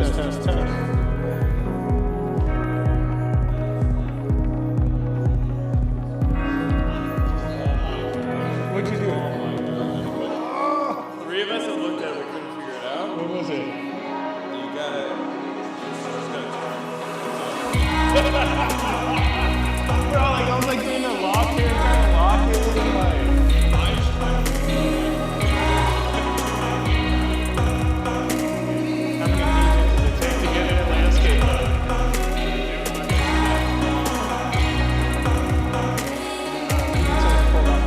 Test, test, test. What'd you do? Three of us have looked at it, we couldn't figure it out. What was it? You gotta. Bro, like I was like doing a lock here, trying to lock it, and like. How many pages does it take to get in a landscape mode? Hold on.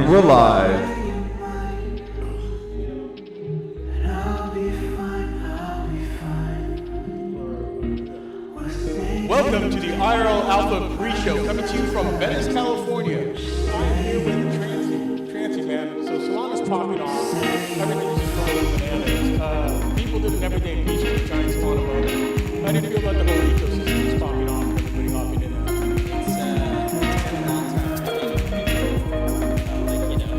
we're live. Welcome to the IRL Alpha pre-show, coming to you from Venice, California. I'm here with Transy, man. So Solana's popping off. Everything's just going bananas. People did an everyday piece with the giant Solana moment. How do you feel about the whole ecosystem that's popping off and everybody hopping in now? It's been a long time coming. Everything you guys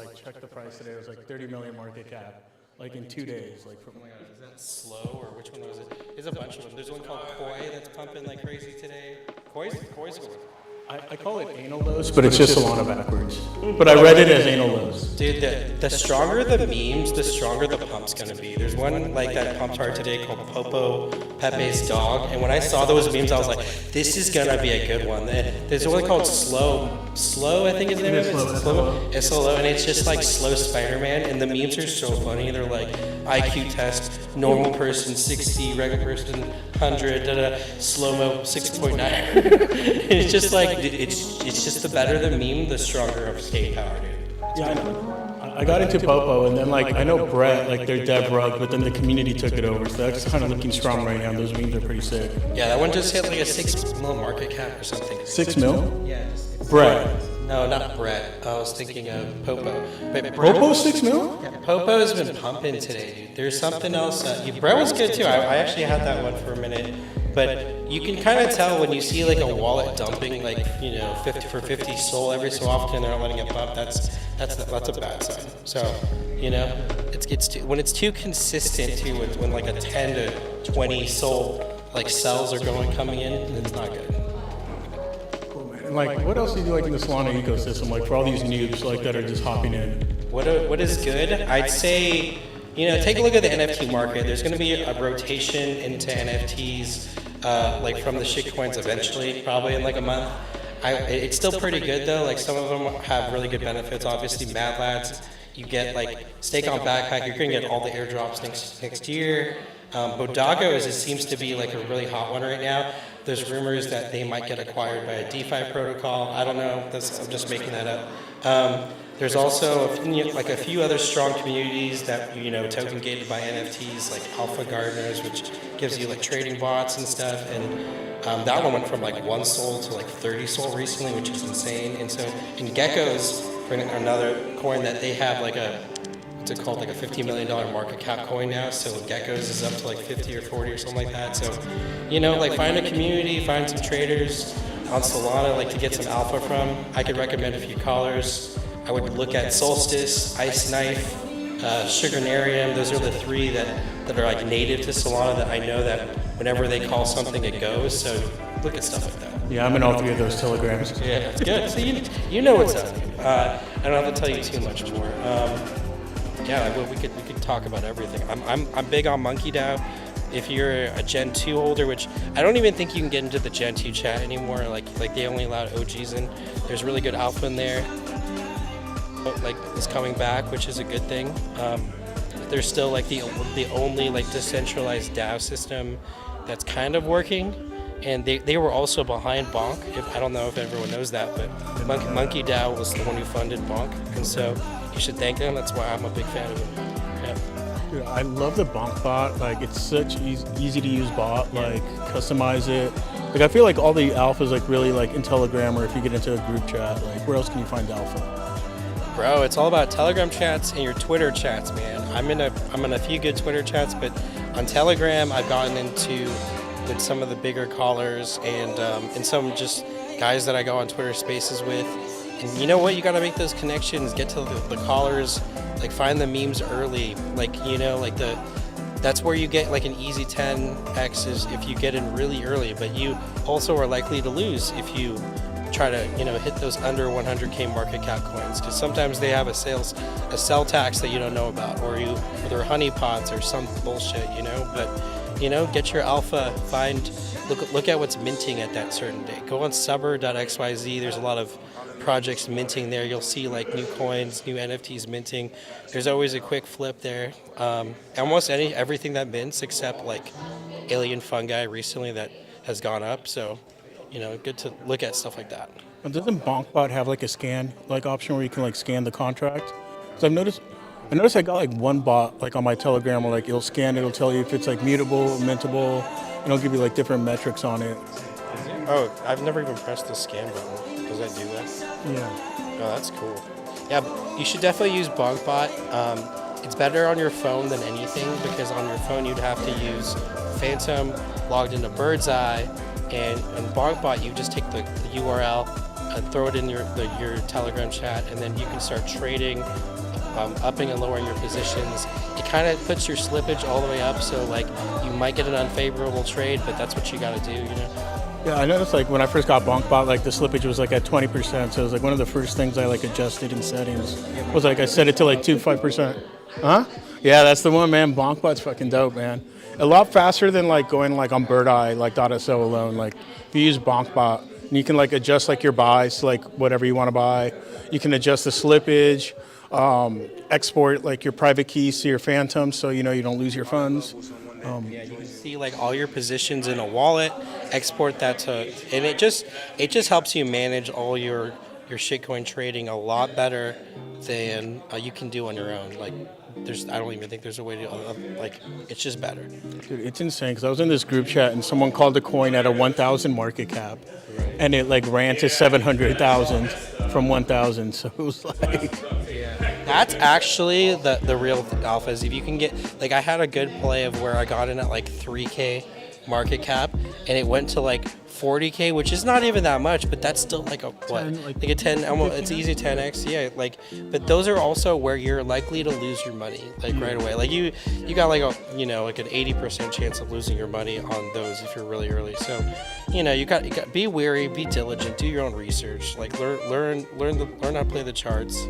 are checked the price today. It was like 30 million market cap, like in 2 days. Like from. Oh my God, is that slow or which one was it? There's a bunch of them. There's one called Koi that's pumping like crazy today. Koi's good. I call it anal lows, but it's just Solana backwards. But I read it as anal lows. Dude, the stronger the memes, the stronger the pump's gonna be. There's one like that pumped hard today called Popo Pepe's dog, and when I saw those memes, I was like, this is gonna be a good one. There's one called Slow, I think his name is. It's slow, and it's just like slow Spider-Man, and the memes are so funny. They're like IQ test, normal person 60, regular person 100, slow-mo 6.9. It's just like it's just the better the meme, the stronger of staying power, dude. Yeah, I know. I got into Popo, and then like I know Brett, like their dev rug, but then the community took it over, so that's kind of looking strong right now. Those memes are pretty sick. Yeah, that one just hit like a 6 mil market cap or something. 6 mil? Yeah. Brett. No, not Brett. I was thinking of Popo. But Popo 6 mil? Yeah, Popo's been pumping today, dude. There's something else. Brett was good too. I actually had that one for a minute. But you can kind of tell when you see like a wallet dumping like 50 for 50 SOL every so often, they're not letting it pump. That's a bad sign. So when it's too consistent too, when like a 10 to 20 SOL like cells are coming in, it's not good. And like, what else do you do like in the Solana ecosystem, like for all these noobs like that are just hopping in? What is good? I'd say, take a look at the NFT market. There's going to be a rotation into NFTs, like from the shitcoins eventually, probably in like a month. It's still pretty good though. Like some of them have really good benefits. Obviously, Mad Lads, you get like stake on backpack. You're going to get all the airdrops next year. Bodago seems to be like a really hot one right now. There's rumors that they might get acquired by a DeFi protocol. I don't know. I'm just making that up. There's also a few other strong communities that token gated by NFTs, like Alpha Gardeners, which gives you like trading bots and stuff. And that one went from like 1 SOL to like 30 SOL recently, which is insane. And so in Geckos, for another coin that they have like what's it called, like a $15 million market cap coin now. So Geckos is up to like 50 or 40 or something like that. So, like find a community, find some traders on Solana, like to get some alpha from. I could recommend a few callers. I would look at Solstice, Ice Knife, Sugarnarium. Those are the 3 that are like native to Solana that I know that whenever they call something, it goes. So look at stuff like that. Yeah, I'm in all 3 of those telegrams. Yeah, that's good. So you know what's up. I don't have to tell you too much more. We could talk about everything. I'm big on Monkey DAO. If you're a Gen 2 holder, which I don't even think you can get into the Gen 2 chat anymore, like they only allowed OGs in. There's really good alpha in there. Like is coming back, which is a good thing. There's still like the only like decentralized DAO system that's kind of working, and they were also behind Bonk. I don't know if everyone knows that, but Monkey DAO was the one who funded Bonk, and so you should thank them. That's why I'm a big fan of it. Yeah. Dude, I love the Bonk bot. Like it's such easy to use bot. Like customize it. Like I feel like all the alphas like really like in Telegram, or if you get into a group chat, like where else can you find alpha? Bro, it's all about Telegram chats and your Twitter chats, man. I'm in a few good Twitter chats, but on Telegram I've gotten into with some of the bigger callers and some just guys that I go on Twitter Spaces with. And you know what? You got to make those connections, get to the callers, like find the memes early, like that's where you get like an easy 10x is if you get in really early, but you also are likely to lose if you try to hit those under 100k market cap coins, because sometimes they have a sell tax that you don't know about, or they're honeypots or some bullshit, but get your alpha, look at what's minting at that certain day. Go on subber.xyz. There's a lot of projects minting there. You'll see like new coins, new NFTs minting. There's always a quick flip there. Almost everything that mints except like alien fungi recently that has gone up. So, good to look at stuff like that. And doesn't BonkBot have like a scan like option where you can like scan the contract? Because I noticed I got like one bot like on my Telegram where like it'll scan, it'll tell you if it's like mutable, mintable, and it'll give you like different metrics on it. Oh, I've never even pressed the scan button. Does that do that? Yeah. Oh, that's cool. Yeah, you should definitely use BonkBot. It's better on your phone than anything, because on your phone you'd have to use Phantom logged into Birdseye, and BonkBot you just take the URL and throw it in your Telegram chat, and then you can start trading, upping and lowering your positions. It kind of puts your slippage all the way up, so like you might get an unfavorable trade, but that's what you got to do, Yeah, I noticed like when I first got BonkBot, like the slippage was like at 20%. So it was like one of the first things I like adjusted in settings was like I set it to like 5%. Huh? Yeah, that's the one, man. BonkBot's fucking dope, man. A lot faster than like going like on Birdeye, like .so alone. Like if you use BonkBot, and you can like adjust like your buys to like whatever you want to buy. You can adjust the slippage, export like your private keys to your Phantom, so you don't lose your funds. Yeah, you can see like all your positions in a wallet, export that to, and it just helps you manage all your shitcoin trading a lot better than you can do on your own. Like I don't even think there's a way to like it's just better. Dude, it's insane because I was in this group chat and someone called a coin at a 1,000 market cap, and it like ran to 700,000 from 1,000. So it was like. That's actually the real alpha, is if you can get, like I had a good play of where I got in at like 3K market cap and it went to like 40K, which is not even that much, but that's still like a what? 10, like a 10, almost, it's easy 10x, yeah. Like, but those are also where you're likely to lose your money, like right away. Like you got like a like an 80% chance of losing your money on those if you're really early. So, you got be wary, be diligent, do your own research, like learn how to play the charts.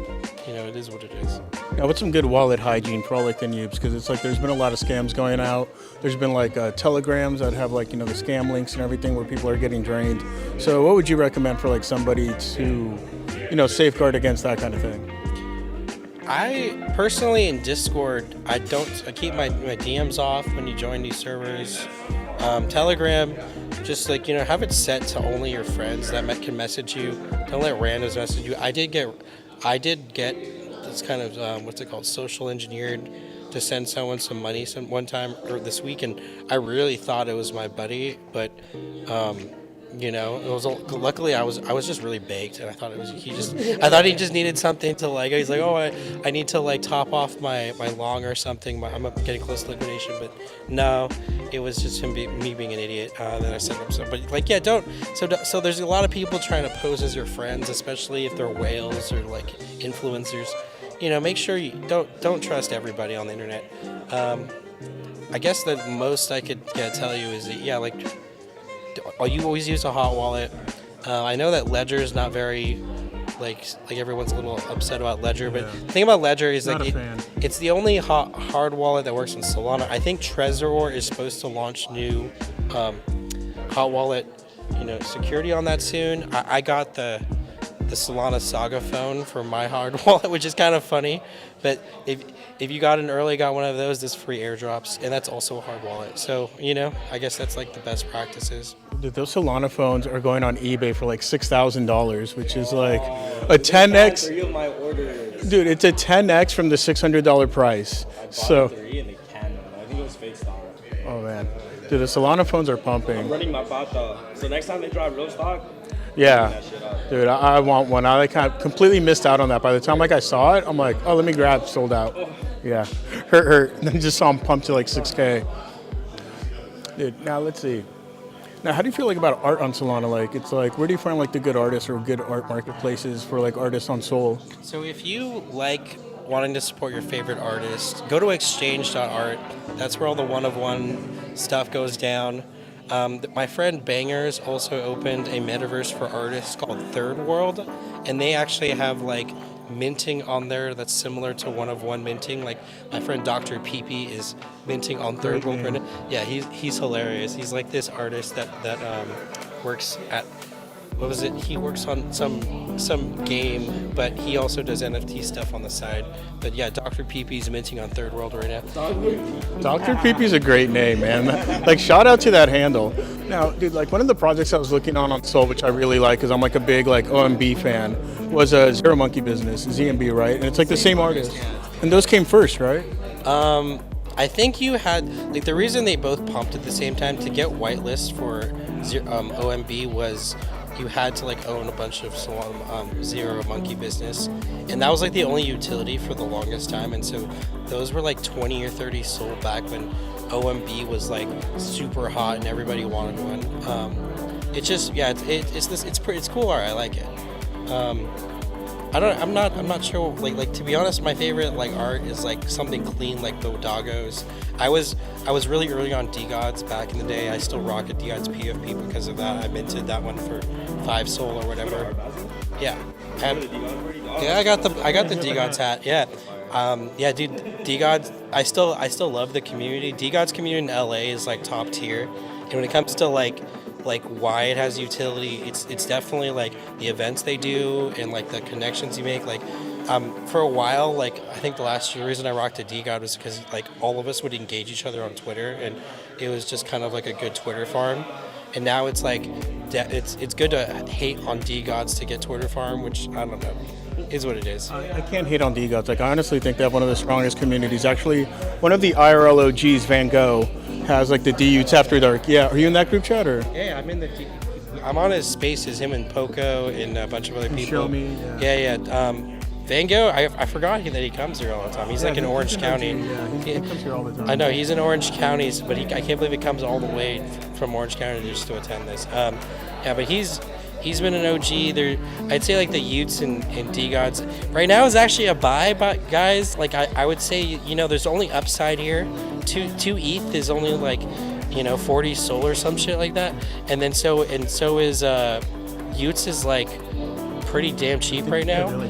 It is what it is. Yeah, what's some good wallet hygiene for all like the noobs? Because it's like there's been a lot of scams going out. There's been like telegrams that have like the scam links and everything where people are getting drained. So what would you recommend for like somebody to safeguard against that kind of thing? I personally in Discord I keep my DMs off when you join these servers. Telegram, just like have it set to only your friends that can message you. Don't let randoms message you. I did get this kind of what's it called, social engineered, to send someone some money one time or this week, and I really thought it was my buddy, but it was luckily I was just really baked, and I thought he just needed something to like. He's like, oh, I need to like top off my long or something. I'm getting close to liquidation, but no, it was just me being an idiot that I sent him some. But like, yeah, don't. So there's a lot of people trying to pose as your friends, especially if they're whales or like influencers. Make sure you don't trust everybody on the internet. I guess the most I could tell you is that, yeah, like. You always use a hot wallet. I know that Ledger is not very, like everyone's a little upset about Ledger, but the thing about Ledger is like it's the only hard wallet that works on Solana. I think Trezor is supposed to launch new hot wallet, security on that soon. I got the Solana Saga phone for my hard wallet, which is kind of funny, but if you got one of those, there's free airdrops, and that's also a hard wallet. So, I guess that's like the best practices. Dude, those Solana phones are going on eBay for like $6,000, which is like a 10x. Dude, it's a 10x from the $600 price. I bought 3 and they canned them. I think it was fake stock. Oh man. Dude, the Solana phones are pumping. Running my bot though. So next time they drop real stock, Yeah, that shit up. dude, I want one. I like kind of completely missed out on that. By the time like I saw it, I'm like, oh, let me grab. Sold out. Yeah, hurt. And then just saw them pump to like 6K. Dude, now let's see. Now, how do you feel like about art on Solana? Like, it's like, where do you find like the good artists or good art marketplaces for like artists on Sol? So if you like wanting to support your favorite artist, go to exchange.art. That's where all the one-of-one stuff goes down. My friend Bangers also opened a metaverse for artists called Third World, and they actually have like minting on there that's similar to one-of-one minting. Like my friend Dr. Peepee is minting on Third World right now. Yeah, he's hilarious. He's like this artist that works at, what was it? He works on some game, but he also does NFT stuff on the side. But yeah, Dr. Peepee's minting on Third World right now. Dr. Peepee's a great name, man. Like, shout out to that handle. Now, dude, like one of the projects I was looking on Sol, which I really like, because I'm like a big like OMB fan, was a Zero Monkey Business, ZMB, right? And it's like the same artist. And those came first, right? I think you had, like, the reason they both pumped at the same time to get whitelist for OMB was you had to like own a bunch of Zero Monkey Business, and that was like the only utility for the longest time. And so those were like 20 or 30 sold back when OMB was like super hot and everybody wanted one. It's just, yeah, it's cool art. I like it. I'm not sure. Like to be honest, my favorite like art is like something clean, like the Dagos. I was really early on DGods back in the day. I still rock a DGods PFP because of that. I minted that one for 5 Sol or whatever. Yeah, yeah. I got the DGods hat. Yeah, yeah, dude. DGods. I still love the community. DGods community in LA is like top tier, and when it comes to like why it has utility, it's definitely like the events they do and like the connections you make. Like for a while, like I think the last reason I rocked a DGod was because like all of us would engage each other on Twitter, and it was just kind of like a good Twitter farm. And now it's like it's good to hate on DGods to get Twitter farm, which I don't know, is what it is. I can't hate on DGods. Like, I honestly think they have one of the strongest communities. Actually, one of the IRL OGs, Van Gogh, has like the DUs After Dark. Yeah, are you in that group chat or? Yeah, I'm on his spaces, him and Poco and a bunch of other people. Show me. Yeah. Van Gogh, I forgot that he comes here all the time. He's like in Orange County. He comes here all the time. I know, he's in Orange County, but I can't believe he comes all the way from Orange County just to attend this. Yeah, but he's been an OG. I'd say like the Utes and DGods right now is actually a buy, but guys, like I would say, you know, there's only upside here. 2 ETH is only like, you know, 40 Sol or some shit like that, and so is Utes is like pretty damn cheap right now.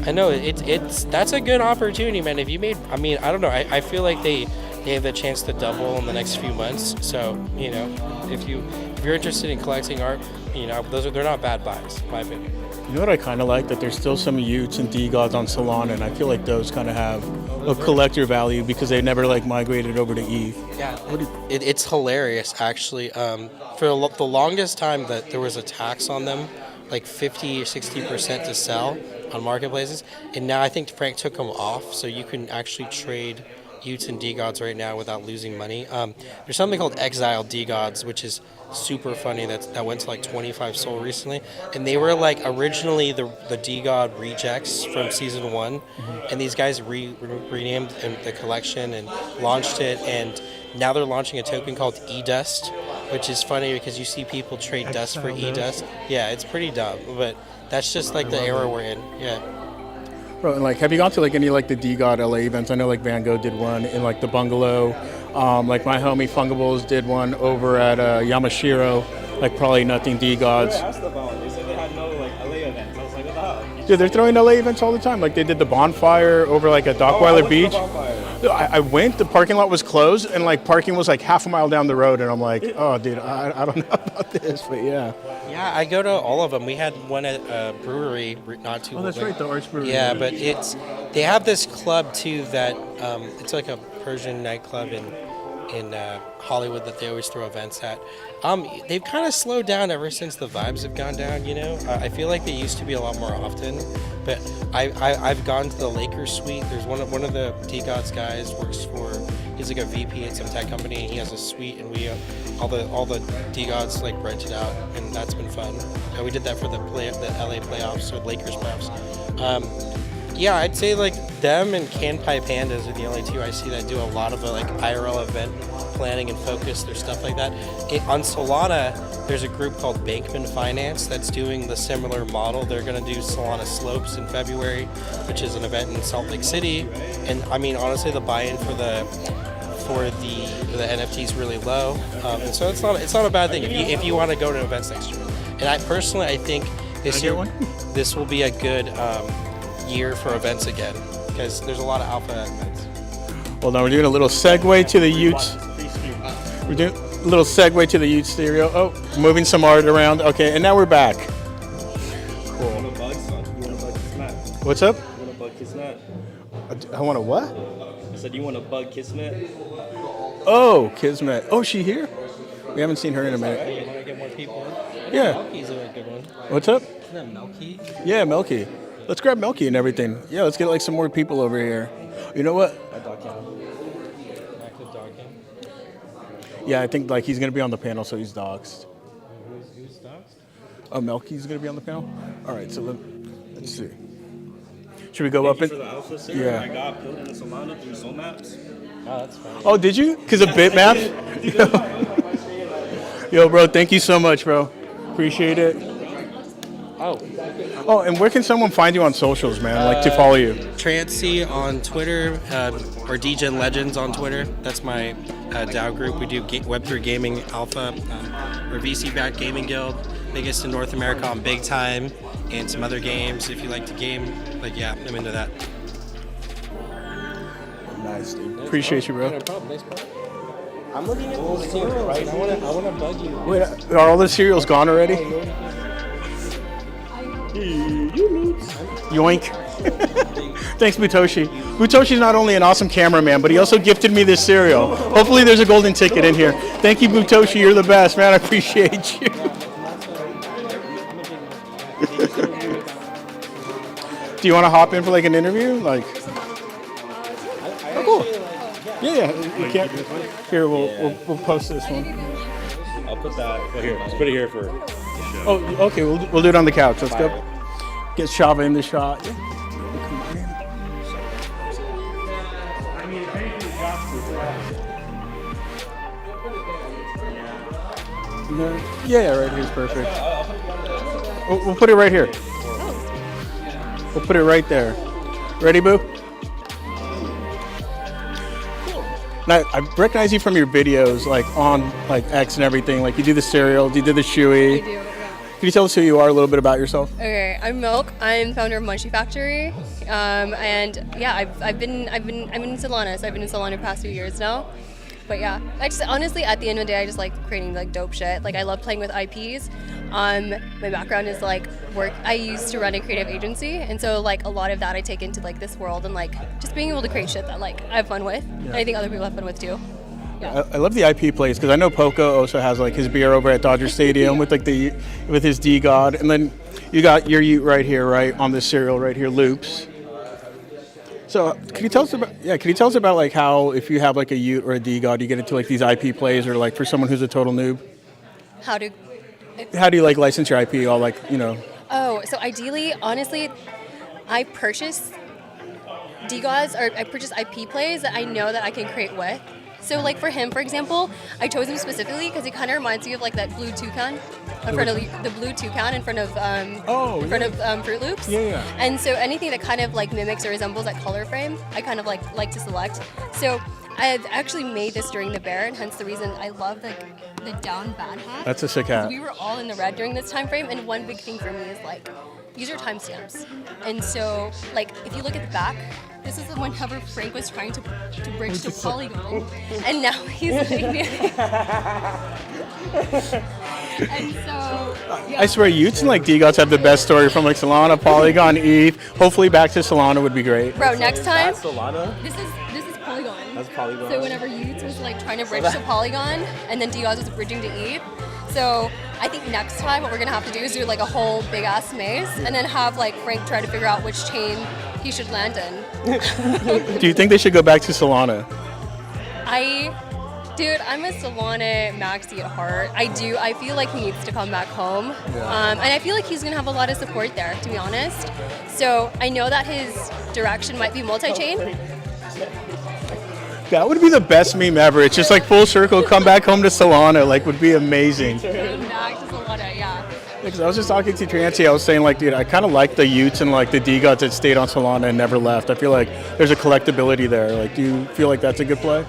I know that's a good opportunity, man. If you made, I mean, I don't know. I feel like they have the chance to double in the next few months. So, you know, if you're interested in collecting art, you know, they're not bad buys, in my opinion. You know what I kind of like? That there's still some Utes and DGods on Solana, and I feel like those kind of have a collector value because they never like migrated over to ETH. Yeah, it's hilarious actually. For the longest time that there was a tax on them, like 50 or 60% to sell on marketplaces, and now I think Frank took them off, so you can actually trade Utes and DGods right now without losing money. There's something called Exile DGods, which is super funny. That went to like 25 Sol recently, and they were like originally the DGod rejects from season 1, and these guys renamed the collection and launched it, and now they're launching a token called eDust, which is funny because you see people trade dust for eDust. Yeah, it's pretty dumb, but that's just like the era we're in. Yeah. Bro, and like, have you gone to like any like the DGod LA events? I know like Van Gogh did one in like the bungalow. Like my homie Fungables did one over at Yamashiro. Like probably nothing DGods. I asked about it. They said they had no like LA events. I was like, what the hell? Dude, they're throwing LA events all the time. Like they did the bonfire over like at Dockweiler Beach. I went, the parking lot was closed, and like parking was like half a mile down the road, and I'm like, oh, dude, I don't know about this, but yeah. Yeah, I go to all of them. We had one at a brewery not too long. Oh, that's right, the Arts Brewery. Yeah, but they have this club too that it's like a Persian nightclub in Hollywood that they always throw events at. They've kind of slowed down ever since the vibes have gone down. You know, I feel like they used to be a lot more often. But I've gone to the Lakers suite. There's one of the D-Gods guys works for. He's like a VP at some tech company, and he has a suite, and we all the D-Gods like rented out, and that's been fun. And we did that for the LA playoffs or Lakers playoffs. Yeah, I'd say like them and Can Pie Pandas are the only two I see that do a lot of like IRL event planning and focus. There's stuff like that. On Solana, there's a group called Bankman Finance that's doing the similar model. They're going to do Solana Slopes in February, which is an event in Salt Lake City. And I mean, honestly, the buy-in for the NFT is really low. And so it's not a bad thing if you want to go to events next year. And I think this will be a good year for events again, because there's a lot of alpha events. Well, now we're doing a little segue to the Utes. We're doing a little segue to the Ute stereo. Oh, moving some art around. Okay, and now we're back. Cool. You want to bug, son? You want to bug Kismet? What's up? You want to bug Kismet? I want to what? I said, you want to bug Kismet? Oh, Kismet. Oh, she here? We haven't seen her in a minute. You want to get more people in? Yeah. Melky's a good one. What's up? Isn't that Melky? Yeah, Melky. Let's grab Melky and everything. Yeah, let's get like some more people over here. You know what? Active Dogkin. Yeah, I think like he's gonna be on the panel, so he's doxxed. Who's dogs? Oh, Melky's gonna be on the panel. All right, so let's see. Should we go up For and? the alpha set, Yeah. I got built in Solana through Soul Maps. Oh, that's fine. Oh, did you? Because of Bitmap? Yo, bro, thank you so much, bro. Appreciate it. Oh, and where can someone find you on socials, man? Like to follow you? Trancy on Twitter, or DGen Legends on Twitter. That's my DAO group. We do Web3 Gaming Alpha. We're VC-backed gaming guild, biggest in North America on Big Time, and some other games. If you like to game, like yeah, I'm into that. Nice, dude. Appreciate you, bro. No problem. Nice part. I'm looking at the cereal, right? I wanna bug you. Wait, are all the cereals gone already? Yoink. Thanks, Butoshi. Butoshi's not only an awesome cameraman, but he also gifted me this cereal. Hopefully there's a golden ticket in here. Thank you, Butoshi. You're the best, man. I appreciate you. Do you want to hop in for like an interview? Like, oh, cool. Yeah. You can't. Here, we'll post this one. I'll put that. Well, here. Let's put it here for. Oh, okay. We'll do it on the couch. Let's go. Get Shava in the shot. Yeah. Yeah, right here's perfect. We'll put it right here. We'll put it right there. Ready, Boo? Now, I recognize you from your videos, like on like X and everything. Like you do the cereal, you did the shoey. I do, yeah. Can you tell us who you are, a little bit about yourself? Okay, I'm Milk. I'm founder of Munchie Factory, and yeah, I've been in Solana, so I've been in Solana the past few years now. But yeah, I just honestly, at the end of the day, I just like creating like dope shit. Like I love playing with IPs. My background is like work. I used to run a creative agency, and so like a lot of that I take into like this world and like just being able to create shit that like I have fun with, and I think other people have fun with too. Yeah. I love the IP plays because I know Poco also has like his beer over at Dodger Stadium with like with his D-God, and then you got your Ute right here, right on this cereal right here, Loops. So can you tell us about like how if you have like a Ute or a D-God, you get into like these IP plays, or like for someone who's a total noob? How do you like license your IP? All like, you know. Oh, so ideally, honestly, I purchase D-Gods or I purchase IP plays that I know that I can create with. So like for him, for example, I chose him specifically because he kind of reminds me of like that blue toucan in front of the blue toucan in front of Fruit Loops. Yeah. And so anything that kind of like mimics or resembles that color frame, I kind of like to select. So I've actually made this during the bear, and hence the reason I love the down bad hat. That's a sick hat. We were all in the red during this time frame, and one big thing for me is like these are timestamps. And so like if you look at the back, this is whenever Frank was trying to bridge to Polygon, and now he's like, and so yeah. I swear, Utes and like D-Gods have the best story from like Solana, Polygon, Eve. Hopefully, back to Solana would be great. Bro, next time. That's Solana. This is Polygon. That's Polygon. So whenever Utes was like trying to bridge to Polygon, and then D-Gods was bridging to Eve, So I think next time what we're gonna have to do is do like a whole big ass maze, and then have like Frank try to figure out which chain he should land in. Do you think they should go back to Solana? Dude, I'm a Solana maxi at heart. I do. I feel like he needs to come back home. And I feel like he's going to have a lot of support there, to be honest. So I know that his direction might be multi-chain. That would be the best meme ever. It's just like full circle, come back home to Solana. Like, would be amazing. Come back to Solana, yeah. Because I was just talking to Trancy, I was saying like, dude, I kind of like the Utes and like the D-Gods that stayed on Solana and never left. I feel like there's a collectability there. Like, do you feel like that's a good play?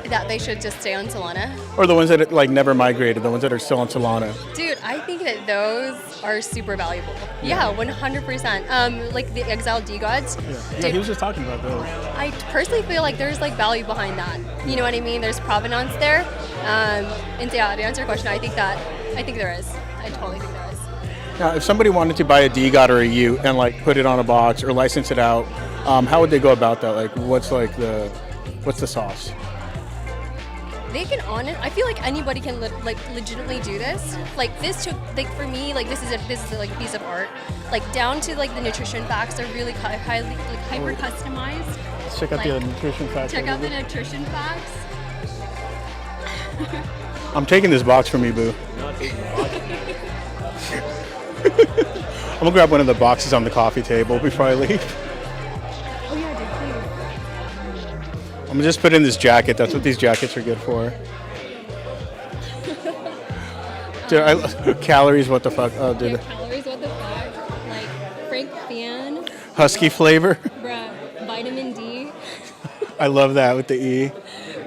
That they should just stay on Solana. Or the ones that like never migrated, the ones that are still on Solana? Dude, I think that those are super valuable. Yeah, 100%. Like the exiled D-Gods. Yeah, he was just talking about those. I personally feel like there's like value behind that. You know what I mean? There's provenance there. And yeah, to answer your question, I think there is. I totally think there is. Now, if somebody wanted to buy a D-God or a Ute and like put it on a box or license it out, how would they go about that? Like, what's the sauce? They can I feel like anybody can legitimately do this. Like this took for me like this is like a piece of art. Like down to like the nutrition facts are really highly like hyper customized. Let's check out the nutrition facts. Check out the nutrition facts. I'm taking this box from you, boo. I'm gonna grab one of the boxes on the coffee table before I leave. Oh yeah, dude, please. I'm gonna just put in this jacket. That's what these jackets are good for. Dude, calories, what the fuck? Oh, dude. Calories, what the fuck? Like Frank fan. Husky flavor. Bruh, vitamin D. I love that with the E.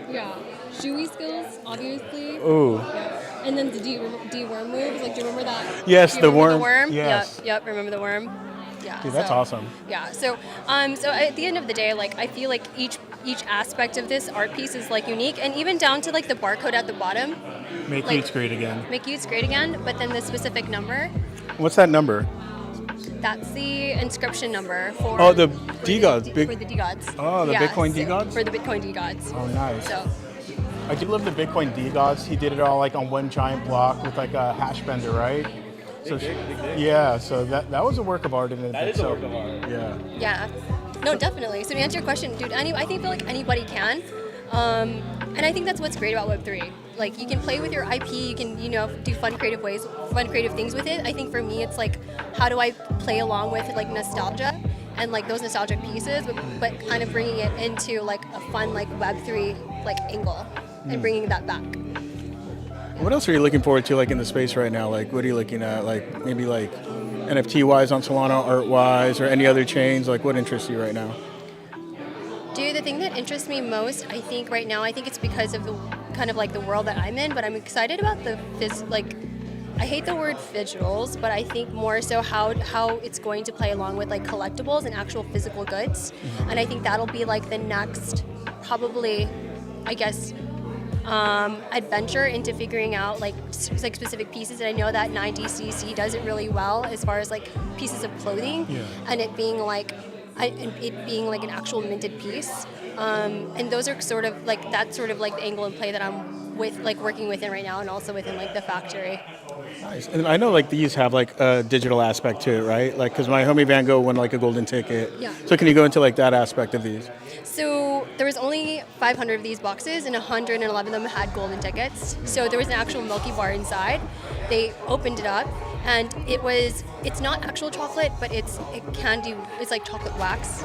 Yeah. Shoey skills, obviously. Ooh. Yeah. And then the D worm moves. Like, do you remember that? Yes, Do you the remember worm. The worm. Yes. Yep. Remember the worm. Yeah. Dude, that's awesome. Yeah. So at the end of the day, like I feel like each aspect of this art piece is like unique, and even down to like the barcode at the bottom. Make like, Utes great again. Make Utes great again, but then the specific number. What's that number? That's the inscription number for. Oh, the D-Gods. For the D-Gods. Oh, the Bitcoin D-Gods? For the Bitcoin D-Gods. Oh, nice. So. I do love the Bitcoin D-Gods. He did it all like on one giant block with like a hash bender, right? So yeah, so that was a work of art in it. That is a work of art. Yeah. Yeah. No, definitely. So to answer your question, dude, I feel like anybody can. And I think that's what's great about Web3. Like you can play with your IP, you can, do fun creative things with it. I think for me it's like how do I play along with like nostalgia and like those nostalgic pieces, but kind of bringing it into like a fun like Web3 like angle and bringing that back. What else are you looking forward to like in the space right now? Like what are you looking at? Like maybe like NFT wise on Solana, art wise, or any other chains? Like what interests you right now? Dude, the thing that interests me most, I think right now, I think it's because of the kind of like the world that I'm in, but I'm excited about the I hate the word digitals, but I think more so how it's going to play along with like collectibles and actual physical goods. And I think that'll be like the next probably, I guess, adventure into figuring out like specific pieces. And I know that 9DCC does it really well as far as like pieces of clothing and it being like an actual minted piece. And those are sort of like that's sort of like the angle and play that I'm with like working within right now and also within like the factory. Nice. And I know like these have like a digital aspect to it, right? Like because my homie Van Gogh won like a golden ticket. Yeah. So can you go into like that aspect of these? So there was only 500 of these boxes and 111 of them had golden tickets. So there was an actual Milky Bar inside. They opened it up and it's not actual chocolate, but it's like chocolate wax.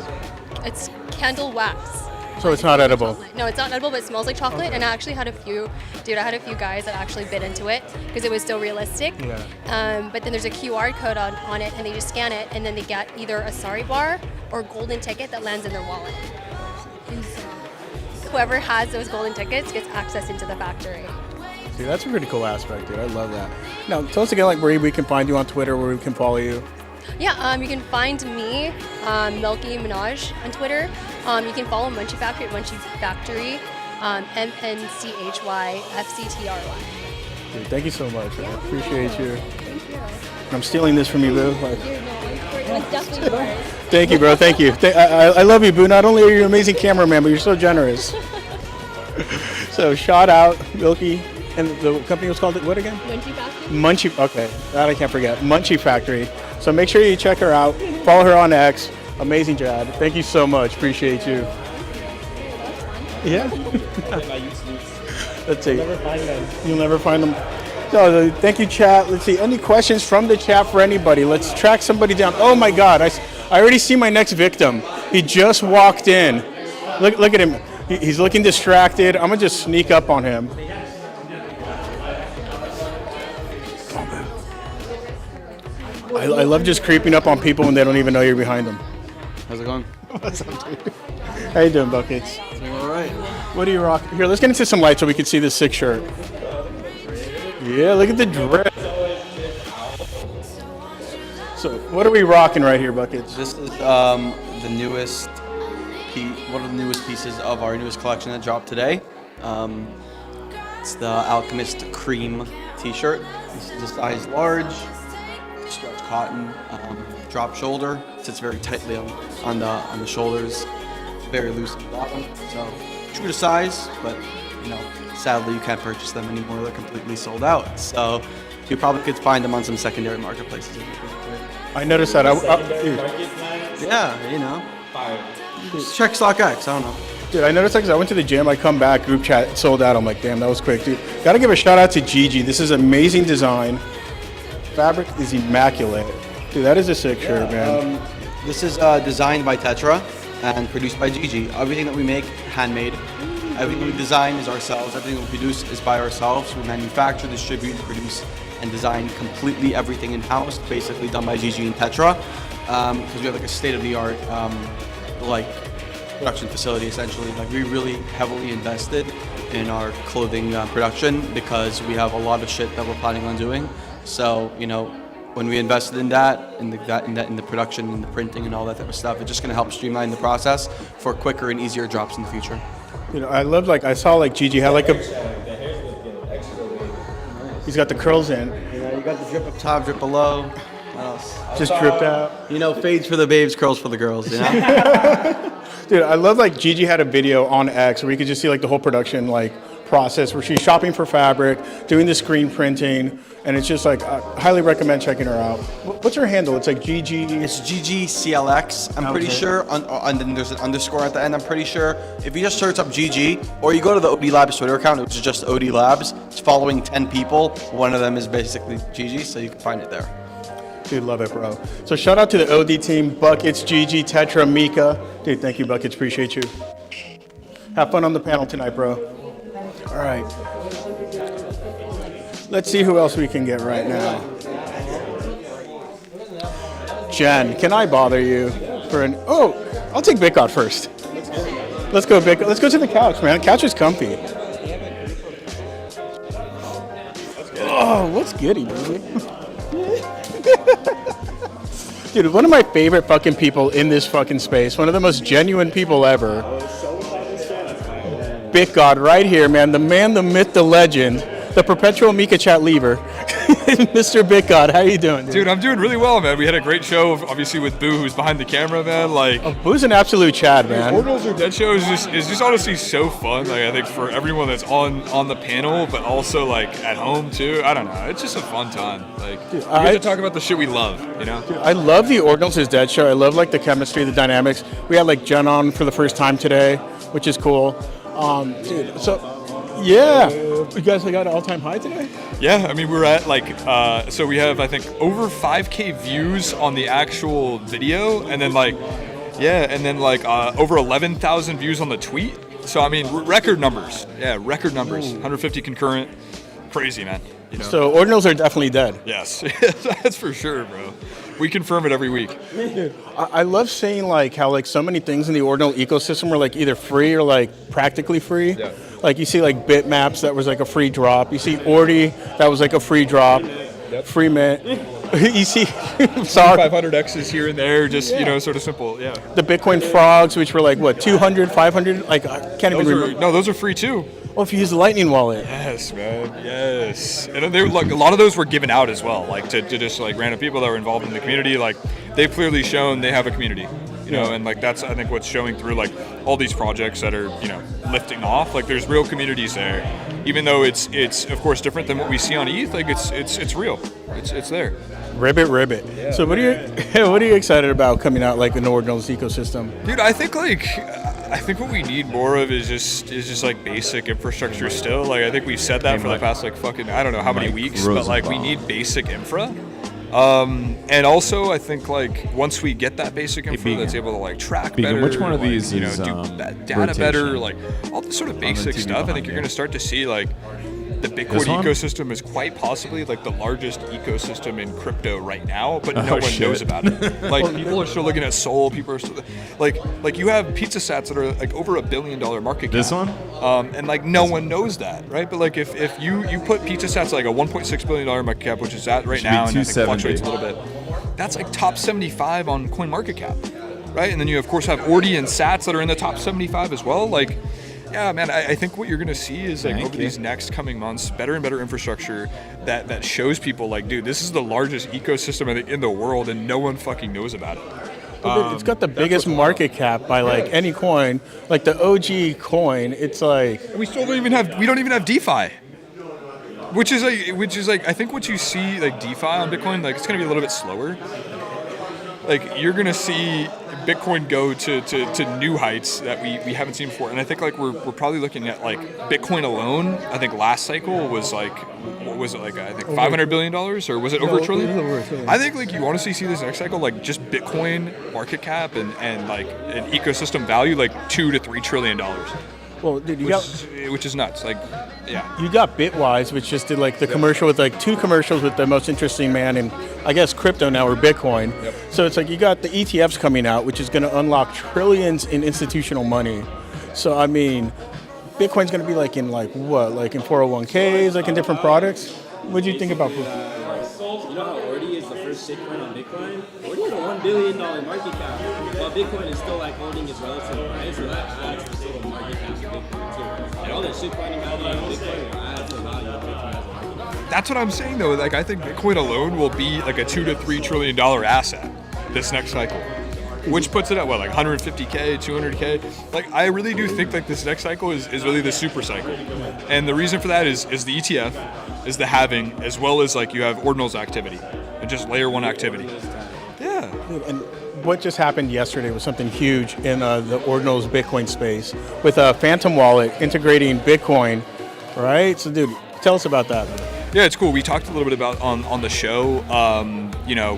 It's candle wax. So it's not edible? Chocolate. No, it's not edible, but it smells like chocolate. Okay. And I actually had a few guys that actually bit into it because it was so realistic. Yeah. But then there's a QR code on it, and they just scan it, and then they get either a Sari bar or a golden ticket that lands in their wallet. And so whoever has those golden tickets gets access into the factory. Dude, that's a pretty cool aspect, dude. I love that. Now, tell us again like where we can find you on Twitter, where we can follow you. Yeah, you can find me, Milky Minaj, on Twitter. You can follow Munchie Factory at Munchie Factory, MNCHYFCTRY. Dude, thank you so much. I appreciate you. Thank you. I'm stealing this from you, boo. It's definitely yours. Thank you, bro. Thank you. I love you, boo. Not only are you an amazing cameraman, but you're so generous. So shout out, Milky. And the company was called what again? Munchie Factory. Munchie. Okay, that I can't forget. Munchie Factory. So make sure you check her out. Follow her on X. Amazing, Jad. Thank you so much. Appreciate you. Yeah. My youth Let's see. never find them. You'll never find them. So thank you, chat. Let's see. Any questions from the chat for anybody? Let's track somebody down. Oh my God! I already see my next victim. He just walked in. Look at him. He's looking distracted. I'm gonna just sneak up on him. I love just creeping up on people when they don't even know you're behind them. How's it going? What's up, dude? How you doing, Buckets? Doing all right. What do you rock? Here, let's get into some light so we can see this sick shirt. Yeah, look at the drip. So, what are we rocking right here, Buckets? This is the newest one of the newest pieces of our newest collection that dropped today. It's the Alchemist Cream T-shirt. This is a size large, stretch cotton, drop shoulder. Sits very tightly on the shoulders, very loose at the bottom. So true to size, but sadly you can't purchase them anymore. They're completely sold out. So you probably could find them on some secondary marketplaces. I noticed that. Yeah, check StockX. I don't know. Dude, I noticed that because I went to the gym, I come back, group chat, sold out. I'm like, damn, that was quick, dude. Gotta give a shout out to Gigi. This is amazing design. Fabric is immaculate. Dude, that is a sick shirt, man. This is designed by Tetra and produced by Gigi. Everything that we make, handmade. Everything we design is ourselves. Everything we produce is by ourselves. We manufacture, distribute, produce, and design completely everything in-house, basically done by Gigi and Tetra. Because we have like a state-of-the-art production facility, essentially. Like, we really heavily invested in our clothing production because we have a lot of shit that we're planning on doing. So, when we invested in that, in the production, in the printing, and all that type of stuff, it's just going to help streamline the process for quicker and easier drops in the future. I love, I saw Gigi had he's got the curls in. You got the drip up top, drip below. What else? Just dripped out. Fades for the babes, curls for the girls. Dude, I love Gigi had a video on X where you could just see the whole production process where she's shopping for fabric, doing the screen printing, and it's just I highly recommend checking her out. What's her handle? It's Gigi. It's GGCLX. I'm pretty sure, and then there's an underscore at the end. I'm pretty sure if you just search up GG, or you go to the OD Labs Twitter account, which is just OD Labs. It's following 10 people. One of them is basically Gigi, so you can find it there. Dude, love it, bro. So shout out to the OD team, Buckets, Gigi, Tetra, Mika. Dude, thank you, Buckets. Appreciate you. Have fun on the panel tonight, bro. All right. Let's see who else we can get right now. Jen, can I bother you for an... Oh, I'll take Bicot first. Let's go, Bicot. Let's go to the couch, man. The couch is comfy. Oh, what's goody, baby? Dude, one of my favorite fucking people in this fucking space. One of the most genuine people ever. Bit God right here, man. The man, the myth, the legend. The perpetual Mika Chat lever. Mr. Bit God, how you doing, dude? Dude, I'm doing really well, man. We had a great show, obviously, with Boo, who's behind the camera, man. Boo's an absolute Chad, man. Ordinals or Dead show is just honestly so fun. I think for everyone that's on the panel, but also at home too. I don't know. It's just a fun time. Dude, we get to talk about the shit we love, Dude, I love the Ordinals is Dead show. I love the chemistry, the dynamics. We had Jen on for the first time today, which is cool. Dude, so. Yeah, you guys got an all-time high today? Yeah, I mean, we're at so we have, I think, over 5K views on the actual video, and then over 11,000 views on the tweet. So, I mean, record numbers. Yeah, record numbers. 150 concurrent. Crazy, man. So, Ordinals are definitely dead. Yes, that's for sure, bro. We confirm it every week. Dude, I love seeing how so many things in the Ordinal ecosystem were either free or practically free. Yeah. You see Bitmaps that was a free drop. You see Ordi that was a free drop. Yep. Free mint. You see 500Xs here and there, just sort of simple. Yeah. The Bitcoin frogs, which were 200, 500. I can't even remember. No, those are free too. Oh, if you use the Lightning wallet. Yes, man. Yes. And they a lot of those were given out as well, to just random people that were involved in the community. They've clearly shown they have a community. you know, and like that's I think what's showing through like all these projects that are, you know, lifting off. Like there's real communities there, even though it's of course different than what we see on ETH. Like it's real, it's there. Ribbit. Yeah, So what are you excited about coming out like in the Ordinals ecosystem? Dude, I think what we need more of is just like basic infrastructure still. Like I think we've said that for the past like fucking I don't know how many weeks, but like we need basic infra. And also I think like once we get that basic infra that's able to like track better, which one of like, these you know, is, do data better, like all this sort of basic stuff. I think you're going to start to see like the Bitcoin ecosystem is quite possibly like the largest ecosystem in crypto right now, but no one knows about it. Like people are still looking at Sol. People are still like you have pizza sats that are like over $1 billion market cap. This one? And like no one knows that, right? But like if you put pizza sats like a $1.6 billion market cap, which is at right now, and I think fluctuates a little bit. That's like top 75 on CoinMarketCap, right? And then you of course have Ordi and Sats that are in the top 75 as well. Like. Yeah, man, I think what you're going to see is like over these next coming months, better and better infrastructure that shows people like, dude, this is the largest ecosystem I think in the world and no one fucking knows about it. It's got the biggest market cap by like any coin, like the OG coin. It's like We don't even have DeFi. Which is like I think what you see like DeFi on Bitcoin, like it's going to be a little bit slower. Like you're going to see Bitcoin go to new heights that we haven't seen before, and I think like we're probably looking at like Bitcoin alone. I think last cycle was like what was it like? I think $500 billion, or was it over $1 trillion? I think like you want to see this next cycle like just Bitcoin market cap and like an ecosystem value like $2 to $3 trillion. well, dude, Which is nuts. Like, yeah. you got Bitwise, which just did like the commercial with like 2 commercials with the most interesting man in, I guess, crypto now or Bitcoin. Yep. So it's like you got the ETFs coming out, which is going to unlock trillions in institutional money. So I mean, Bitcoin's going to be like in like what, like in 401ks, like in different products. What do you think about? You know how Ordi is the first shitcoin on Bitcoin? Ordi has a $1 billion market cap, while Bitcoin is still like holding its relative price, so that adds to the total market cap of Bitcoin too. And all that shitcoining happening on Bitcoin will add to the value of Bitcoin as a market cap. That's what I'm saying though. Like I think Bitcoin alone will be like a $2 to $3 trillion asset this next cycle, which puts it at what, like 150K, 200K. Like I really do think like this next cycle is really the super cycle, and the reason for that is the ETF, is the halving, as well as like you have ordinals activity and just layer 1 activity. Yeah. And what just happened yesterday was something huge in the Ordinals Bitcoin space with a Phantom wallet integrating Bitcoin, right? So, dude, tell us about that. Yeah, it's cool. We talked a little bit about on the show. You know,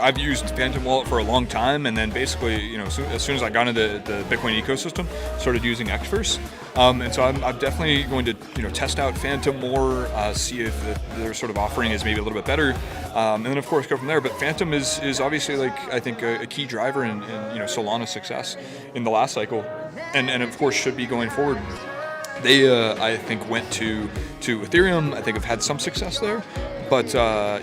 I've used Phantom Wallet for a long time, and then basically, you know, as soon as I got into the Bitcoin ecosystem, started using Xverse. And so I'm definitely going to, you know, test out Phantom more, see if their sort of offering is maybe a little bit better, and then of course go from there. But Phantom is obviously like I think a key driver in you know Solana's success in the last cycle, and of course should be going forward. They, I think, went to Ethereum. I think have had some success there, but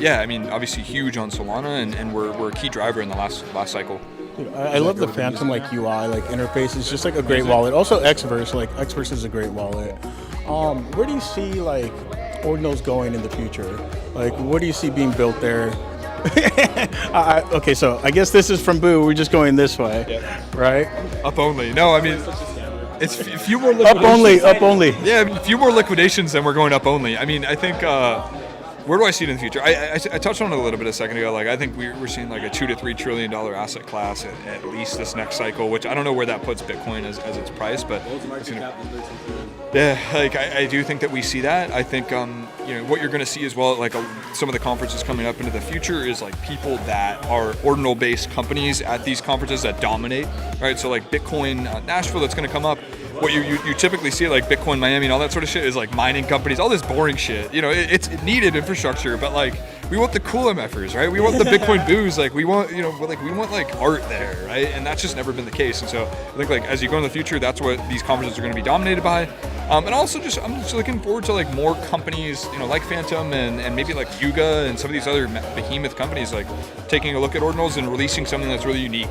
yeah, I mean, obviously huge on Solana, and we're a key driver in the last cycle. Dude, I love the Phantom like UI, like interface. It's just like a great wallet. Also, Xverse, like Xverse is a great wallet. Where do you see like Ordinals going in the future? Like, what do you see being built there? Okay, so I guess this is from Boo. We're just going this way, right? Up only. No, I mean. It's a few more liquidations. Up only. Yeah, a few more liquidations and we're going up only. I mean, I think, where do I see it in the future? I touched on it a little bit a second ago. Like, I think we're seeing like a $2 to $3 trillion asset class at least this next cycle, which I don't know where that puts Bitcoin as its price, but yeah, like I do think that we see that. I think, you know, what you're going to see as well, like some of the conferences coming up into the future is like people that are ordinal-based companies at these conferences that dominate, right? So like Bitcoin Nashville that's going to come up. What you typically see like Bitcoin Miami and all that sort of shit is like mining companies, all this boring shit. You know, it's needed infrastructure, but like we want the cool MFers, right? We want the Bitcoin booze, like we want, you know, like we want like art there, right? And that's just never been the case. And so I think like as you go in the future, that's what these conferences are going to be dominated by. And also I'm just looking forward to like more companies, you know, like Phantom and maybe like Yuga and some of these other behemoth companies, like taking a look at ordinals and releasing something that's really unique.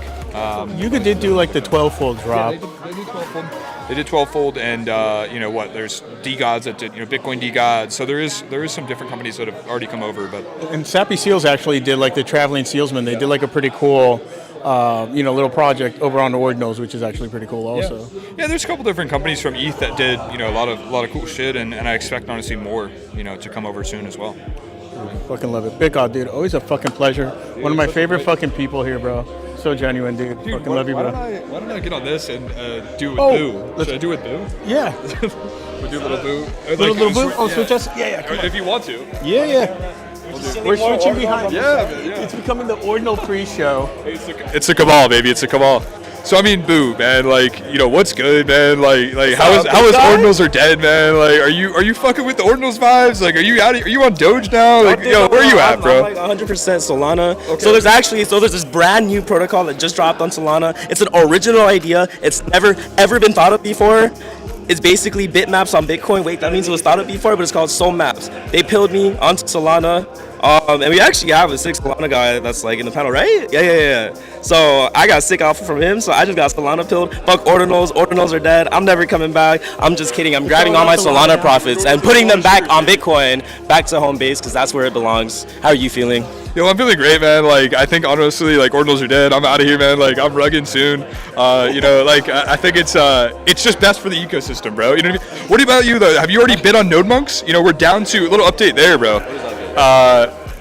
Yuga did do like the 12-fold drop. Yeah, they did 12-fold. They did 12-fold, and you know what? There's DGods that did, you know, Bitcoin DGods. So there is some different companies that have already come over, but And Sappy Seals actually did like the traveling salesman. They did like a pretty cool little project over on the Ordinals, which is actually pretty cool also. Yeah, there's a couple different companies from ETH that did, a lot of cool shit, and I expect honestly more, to come over soon as well. Fucking love it. Big God, dude. Always a fucking pleasure. One of my favorite fucking people here, bro. So genuine, dude. Fucking love you, bro. Why don't I get on this and do it with Boo? Should I do it with Boo? Yeah. We'll do a little Boo. Little Boo? Oh, switch us? Yeah, come on. If you want to. Yeah. We're switching behind. Yeah. It's becoming the Ordinal pre-show. It's a cabal, baby. It's a cabal. So I mean, Boo, man. What's good, man? How is Ordinals are dead, man? Are you fucking with the Ordinals vibes? Are you out? Are you on Doge now? Where are you at, bro? I'm 100% Solana. Okay. So there's this brand new protocol that just dropped on Solana. It's an original idea. It's never ever been thought of before. It's basically bitmaps on Bitcoin. Wait, that means it was thought of before, but it's called Soul Maps. They pilled me onto Solana. And we actually have a sick Solana guy that's in the panel, right? Yeah. So I got sick alpha from him, so I just got Solana pilled. Fuck Ordinals. Ordinals are dead. I'm never coming back. I'm just kidding. I'm grabbing all my Solana profits and putting them back on Bitcoin, back to home base, because that's where it belongs. How are you feeling? I'm feeling great, man. I think honestly, Ordinals are dead. I'm out of here, man. I'm rugging soon. I think it's just best for the ecosystem, bro. You know what I mean? What about you though? Have you already bid on NodeMonks? We're down to a little update there, bro.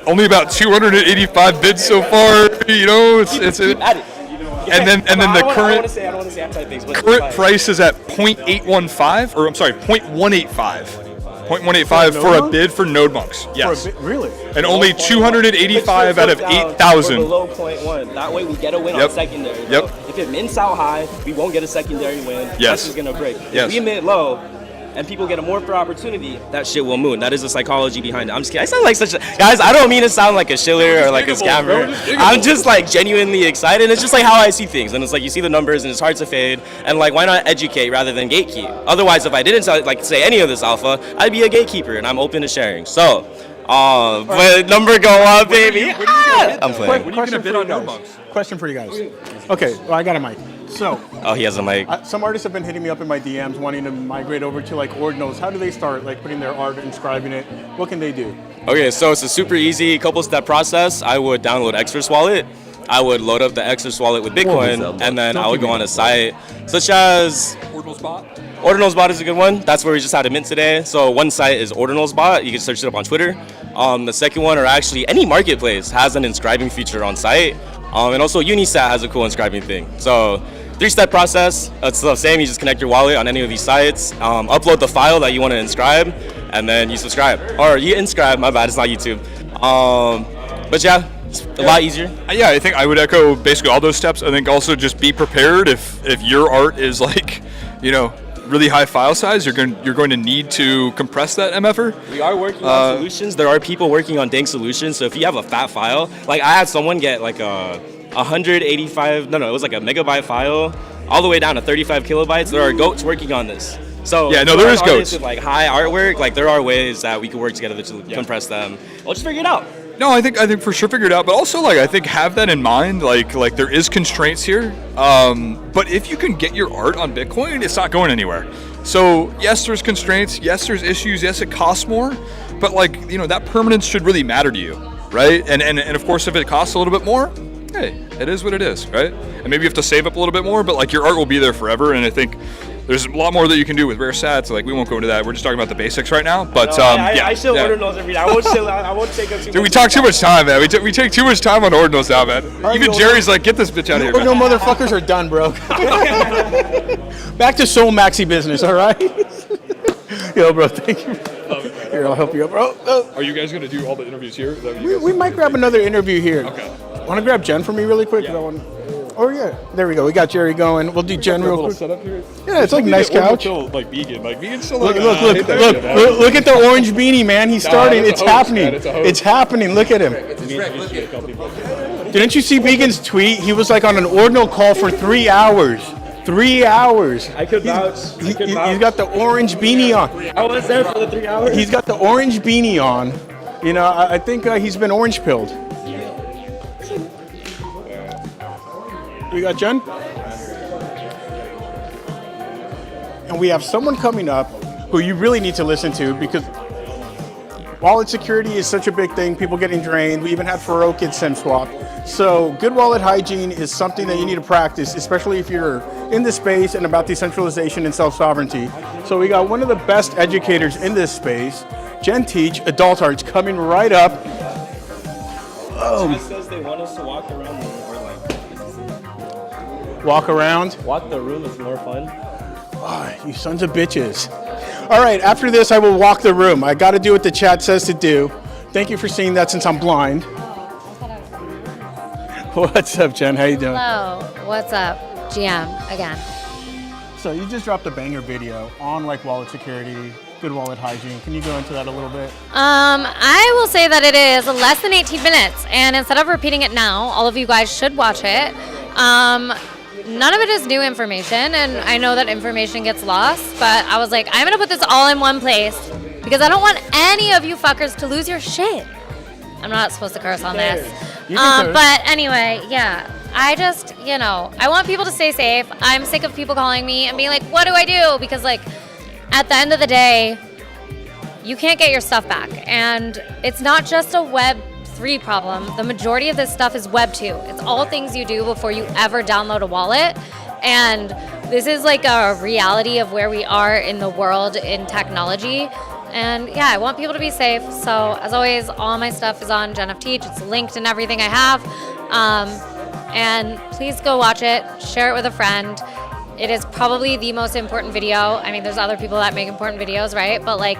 Only about 285 bids so far. It's and then the current price is at 0.815, or I'm sorry, 0.185. 0.185 for a bid for NodeMonks. Yes. Really? And only 285 out of 8,000. Below 0.1. That way we get a win on secondary. Yep. If it mints out high, we won't get a secondary win. Yes. That's just gonna break. Yes. If we mint low and people get a more fair opportunity, that shit will moon. That is the psychology behind it. I'm just kidding. I sound like guys, I don't mean to sound like a shiller or like a scammer. I'm just genuinely excited. It's just how I see things. And it's you see the numbers and it's hard to fade. And why not educate rather than gatekeep? Otherwise, if I didn't say any of this alpha, I'd be a gatekeeper and I'm open to sharing. So, but number go up, baby. I'm playing. When are you going to bid on NodeMonks? Question for you guys. Okay, well, I got a mic. So, he has a mic. Some artists have been hitting me up in my DMs wanting to migrate over to Ordinals. How do they start putting their art, inscribing it? What can they do? Okay, so it's a super easy couple-step process. I would download Exodus Wallet. I would load up the Exodus Wallet with Bitcoin, and then I would go on a site such as Ordinals Bot is a good one. That's where we just had a mint today. So one site is Ordinals Bot. You can search it up on Twitter. The second one, or actually any marketplace, has an inscribing feature on site. And also Unisat has a cool inscribing thing. So 3-step process. It's the same. You just connect your wallet on any of these sites, upload the file that you want to inscribe, and then you subscribe. Or you inscribe, my bad, it's not YouTube. But yeah, it's a lot easier. Yeah, I think I would echo basically all those steps. I think also just be prepared if your art is really high file size, you're going to need to compress that MFR. We are working on solutions. There are people working on dank solutions. So if you have a fat file, I had someone get a 185, it was a megabyte file, all the way down to 35 kilobytes. There are goats working on this. So yeah, no, there is goats. With high artwork, there are ways that we can work together to compress them. We'll just figure it out. No, I think for sure figure it out, but also I think have that in mind. There is constraints here, but if you can get your art on Bitcoin, it's not going anywhere. So yes, there's constraints. Yes, there's issues. Yes, it costs more, but that permanence should really matter to you, right? And of course, if it costs a little bit more, hey, it is what it is, right? And maybe you have to save up a little bit more, but your art will be there forever. And I think there's a lot more that you can do with rare sats. We won't go into that. We're just talking about the basics right now. But I still Ordinals every day. I won't take up too much. Dude, we talk too much time, man. We take too much time on Ordinals now, man. Even Jerry's get this bitch out of here. Ordinal motherfuckers are done, bro. Back to Soul Maxi business, all right? Yo, bro, thank you. Here, I'll help you up, bro. Are you guys gonna do all the interviews here? Is that what we might grab another interview here. Okay. Want to grab Jen for me really quick? Yeah. Oh yeah, there we go. We got Jerry going. We'll do Jen real quick. Setup here. Yeah, it's nice couch. Vegan. Vegan's still Look at the orange beanie, man. He's starting. It's happening. It's happening. Look at him. Didn't you see Vegan's tweet? He was on an Ordinal call for 3 hours. 3 hours. I could vouch. He's got the orange beanie on. I was there for the 3 hours. He's got the orange beanie on. I think he's been orange pilled. We got Jen? And we have someone coming up who you really need to listen to because Wallet security is such a big thing, people getting drained. We even had Farouk get SIM swapped. So good wallet hygiene is something that you need to practice, especially if you're in this space and about decentralization and self-sovereignty. So we got one of the best educators in this space, Jen Teach, Adult Arts, coming right up. It says they want us to walk around more, Walk around. walk the room is more fun. Oh, you sons of bitches. All right, after this, I will walk the room. I got to do what the chat says to do. Thank you for seeing that since I'm blind. What's up, Jen? How you doing? Hello, what's up? GM again. So you just dropped a banger video on like wallet security, good wallet hygiene. Can you go into that a little bit? I will say that it is less than 18 minutes, and instead of repeating it now, all of you guys should watch it. None of it is new information, and I know that information gets lost, but I was like, I'm gonna put this all in one place because I don't want any of you fuckers to lose your shit. I'm not supposed to curse on this. You can curse. But anyway, yeah, I just, I want people to stay safe. I'm sick of people calling me and being like, what do I do? Because like, at the end of the day, you can't get your stuff back. And it's not just a Web3 problem. The majority of this stuff is Web2. It's all things you do before you ever download a wallet. And this is like a reality of where we are in the world in technology. And yeah, I want people to be safe. So as always, all my stuff is on Jen Teach. It's linked in everything I have. And please go watch it, share it with a friend. It is probably the most important video. I mean, there's other people that make important videos, right? But like,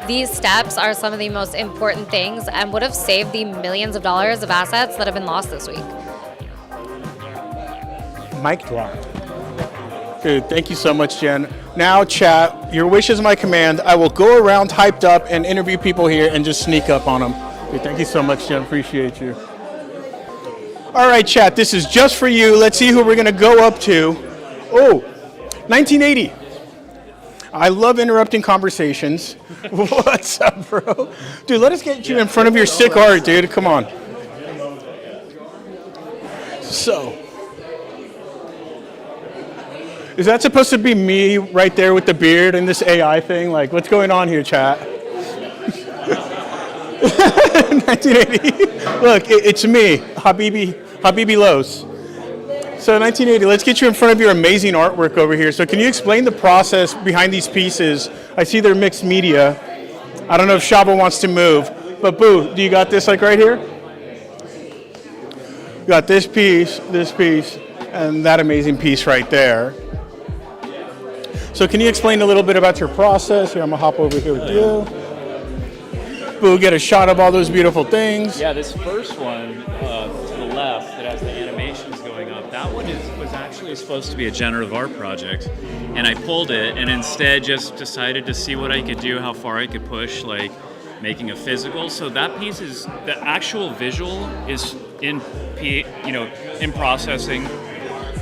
these steps are some of the most important things and would have saved the millions of dollars of assets that have been lost this week. Mic drop. Dude, thank you so much, Jen. Now, chat, your wish is my command. I will go around hyped up and interview people here and just sneak up on them. Dude, thank you so much, Jen. Appreciate you. All right, chat, this is just for you. Let's see who we're going to go up to. Oh, 1980. I love interrupting conversations. What's up, bro? Dude, let us get you in front of your sick art, dude. Come on. So, is that supposed to be me right there with the beard and this AI thing? Like, what's going on here, chat? 1980. Look, it's me, Habibi Los. So 1980, let's get you in front of your amazing artwork over here. So can you explain the process behind these pieces? I see they're mixed media. I don't know if Shaba wants to move, but Boo, do you got this like right here? You got this piece, and that amazing piece right there. So can you explain a little bit about your process? Here, I'm gonna hop over here with you. Boo, get a shot of all those beautiful things. Yeah, this first one to the left that has the animations going up, that one was actually supposed to be a generative art project. And I pulled it and instead just decided to see what I could do, how far I could push, like making a physical. So that piece is, the actual visual is in processing,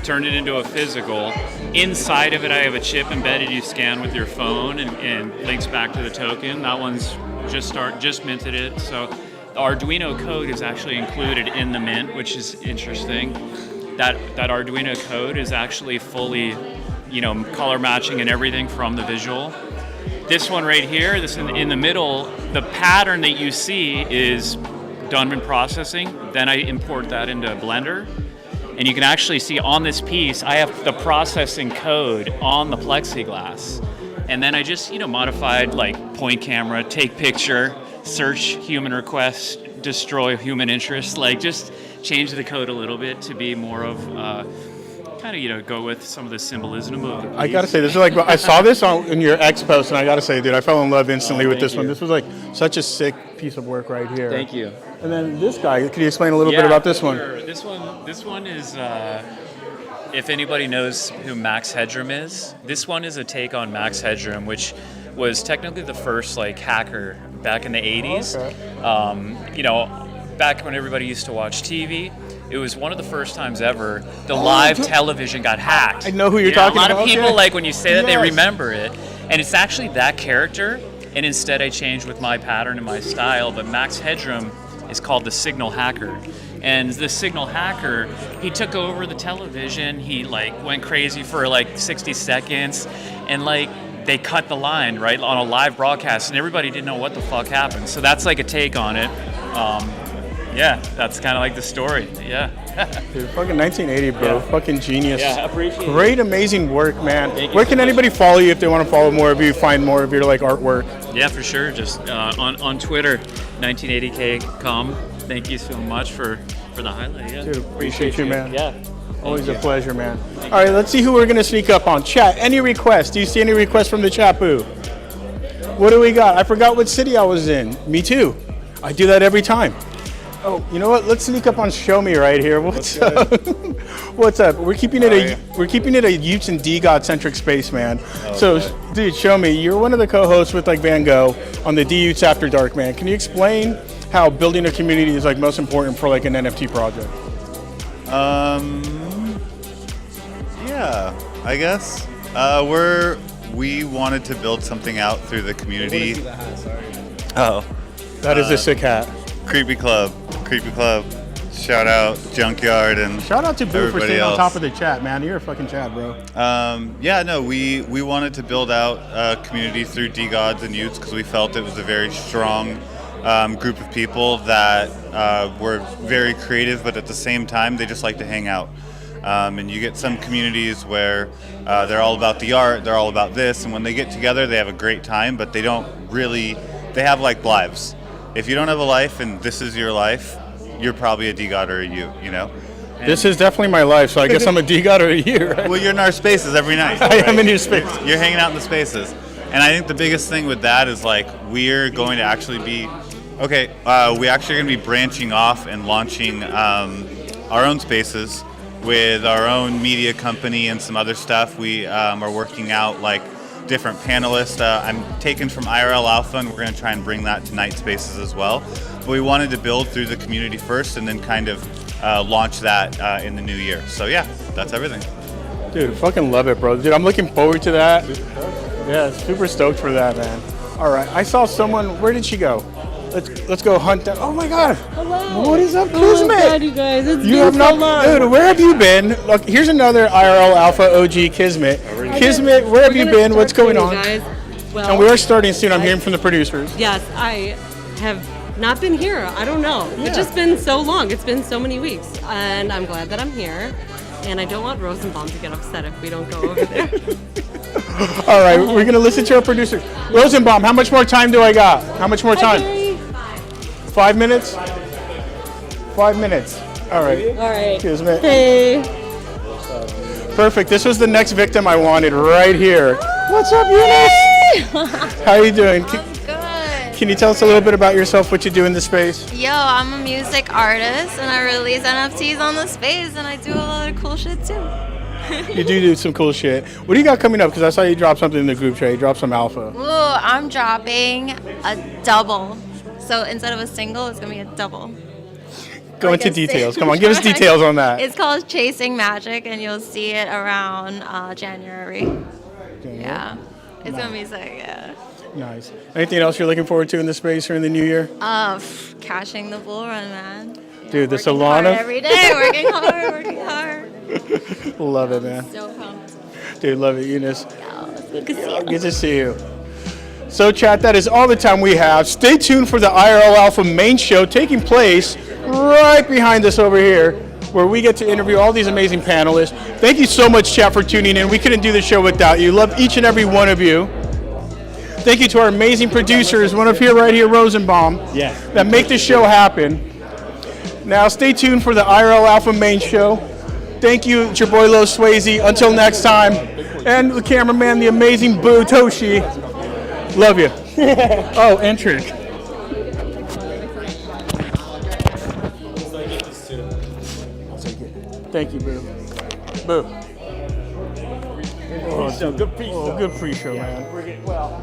turned it into a physical. Inside of it, I have a chip embedded you scan with your phone and links back to the token. That one's just minted it. So the Arduino code is actually included in the mint, which is interesting. That Arduino code is actually fully, color matching and everything from the visual. This one right here, this in the middle, the pattern that you see is done in processing. Then I import that into Blender. And you can actually see on this piece, I have the processing code on the plexiglass. And then I just, modified like point camera, take picture, search human request, destroy human interest, like just change the code a little bit to be more of go with some of the symbolism of the piece. I gotta say, this is like, I saw this in your X post, and I gotta say, dude, I fell in love instantly with this one. This was like such a sick piece of work right here. Thank you. And then this guy, can you explain a little bit about this one? Sure. This one is, if anybody knows who Max Headroom is, this one is a take on Max Headroom, which was technically the first hacker back in the 80s. Okay. Back when everybody used to watch TV, it was one of the first times ever the live television got hacked. I know who you're talking about. A lot of people, okay. when you say that, they remember it. And it's actually that character, and instead I changed with my pattern and my style, but Max Headroom is called the Signal Hacker. And the Signal Hacker, he took over the television, he went crazy for 60 seconds, and they cut the line right on a live broadcast, and everybody didn't know what the fuck happened. So that's like a take on it. Yeah, that's kind of like the story. Yeah. Dude, fucking 1980, bro. Yeah. Fucking genius. Yeah, I appreciate it. Great, amazing work, man. Thank you Where so can much. anybody follow you if they want to follow more of you, find more of your like artwork? Yeah, for sure. Just on Twitter, 1980k.com. Thank you so much for the highlight. Yeah. Dude, appreciate you, man. Yeah. Always a pleasure, man. All right, let's see who we're gonna sneak up on. Chat, any requests? Do you see any requests from the chat boo? What do we got? I forgot what city I was in. Me too. I do that every time. Oh, you know what? Let's sneak up on Show Me right here. What's up? What's up? We're keeping it a Utes and D-God centric space, man. So, dude, Show Me. You're one of the co-hosts with like Van Gogh on the D-Utes After Dark, man. Can you explain how building a community is like most important for like an NFT project? Yeah, I guess. We wanted to build something out through the community. Oh, That is a sick hat. Creepy Club. Shout out Junkyard and Shout out to Boo for everybody staying else. on top of the chat, man. You're a fucking chat, bro. We wanted to build out a community through D-Gods and Utes because we felt it was a very strong group of people that were very creative, but at the same time, they just like to hang out. And you get some communities where they're all about the art, they're all about this, and when they get together, they have a great time, but they have like lives. If you don't have a life and this is your life, you're probably a D-God or a U, you know? This is definitely my life, so I guess I'm a D-God or a U, right? Well, you're in our spaces every night. I am in your space. You're hanging out in the spaces. And I think the biggest thing with that is like we're going to actually be, we actually are going to be branching off and launching our own spaces with our own media company and some other stuff. We are working out like different panelists. I'm taken from IRL Alpha, and we're going to try and bring that to night spaces as well. But we wanted to build through the community first and then kind of launch that in the new year. So yeah, that's everything. Dude, fucking love it, bro. Dude, I'm looking forward to that. Yeah, super stoked for that, man. All right, I saw someone. Where did she go? Let's go hunt down. Oh my God. Hello. What is up, Oh my Kismet? God, you guys. It's You been have so not, long. dude. Where have you been? Look, here's another IRL Alpha OG Kismet. Kismet, where have you been? What's going on? Guys. Well, And we are starting soon. I'm hearing from the producers. Yes, I have not been here. I don't know. Yeah. It's just been so long. It's been so many weeks, and I'm glad that I'm here. And I don't want Rosenbaum to get upset if we don't go over there. All right, we're gonna listen to our producer, Rosenbaum. How much more time do I got? How much more time? 5 minutes. 5 minutes. All right. All right. Kismet. Hey. Perfect. This was the next victim I wanted right here. What's up, Eunice? How are you doing? Can you tell us a little bit about yourself, what you do in the space? Yo, I'm a music artist and I release NFTs on the space and I do a lot of cool shit too. You do some cool shit. What do you got coming up? Because I saw you drop something in the group chat. You dropped some alpha. Ooh, I'm dropping a double. So instead of a single, it's gonna be a double. Go into details. Come on, give us details on that. It's called Chasing Magic and you'll see it around January. Yeah. It's gonna be sick, yeah. Nice. Anything else you're looking forward to in the space or in the new year? Catching the bull run, man. Dude, the Working hard Solana. every day, working hard. Love it, man. So pumped. Dude, love it, Eunice. Good to see you. Good to see you. So, chat, that is all the time we have. Stay tuned for the IRL Alpha main show taking place right behind us over here, where we get to interview all these amazing panelists. Thank you so much, chat, for tuning in. We couldn't do the show without you. Love each and every one of you. Thank you to our amazing producers, one of here right here, Rosenbaum, that make this show happen. Now, stay tuned for the IRL Alpha main show. Thank you, it's your boy Lo Swayze. Until next time. And the cameraman, the amazing Boo Toshi. Love you. Oh, and Trick. Thank you, Boo. Boo. Oh, good pre-show. Oh, good pre-show, man. We're getting, well.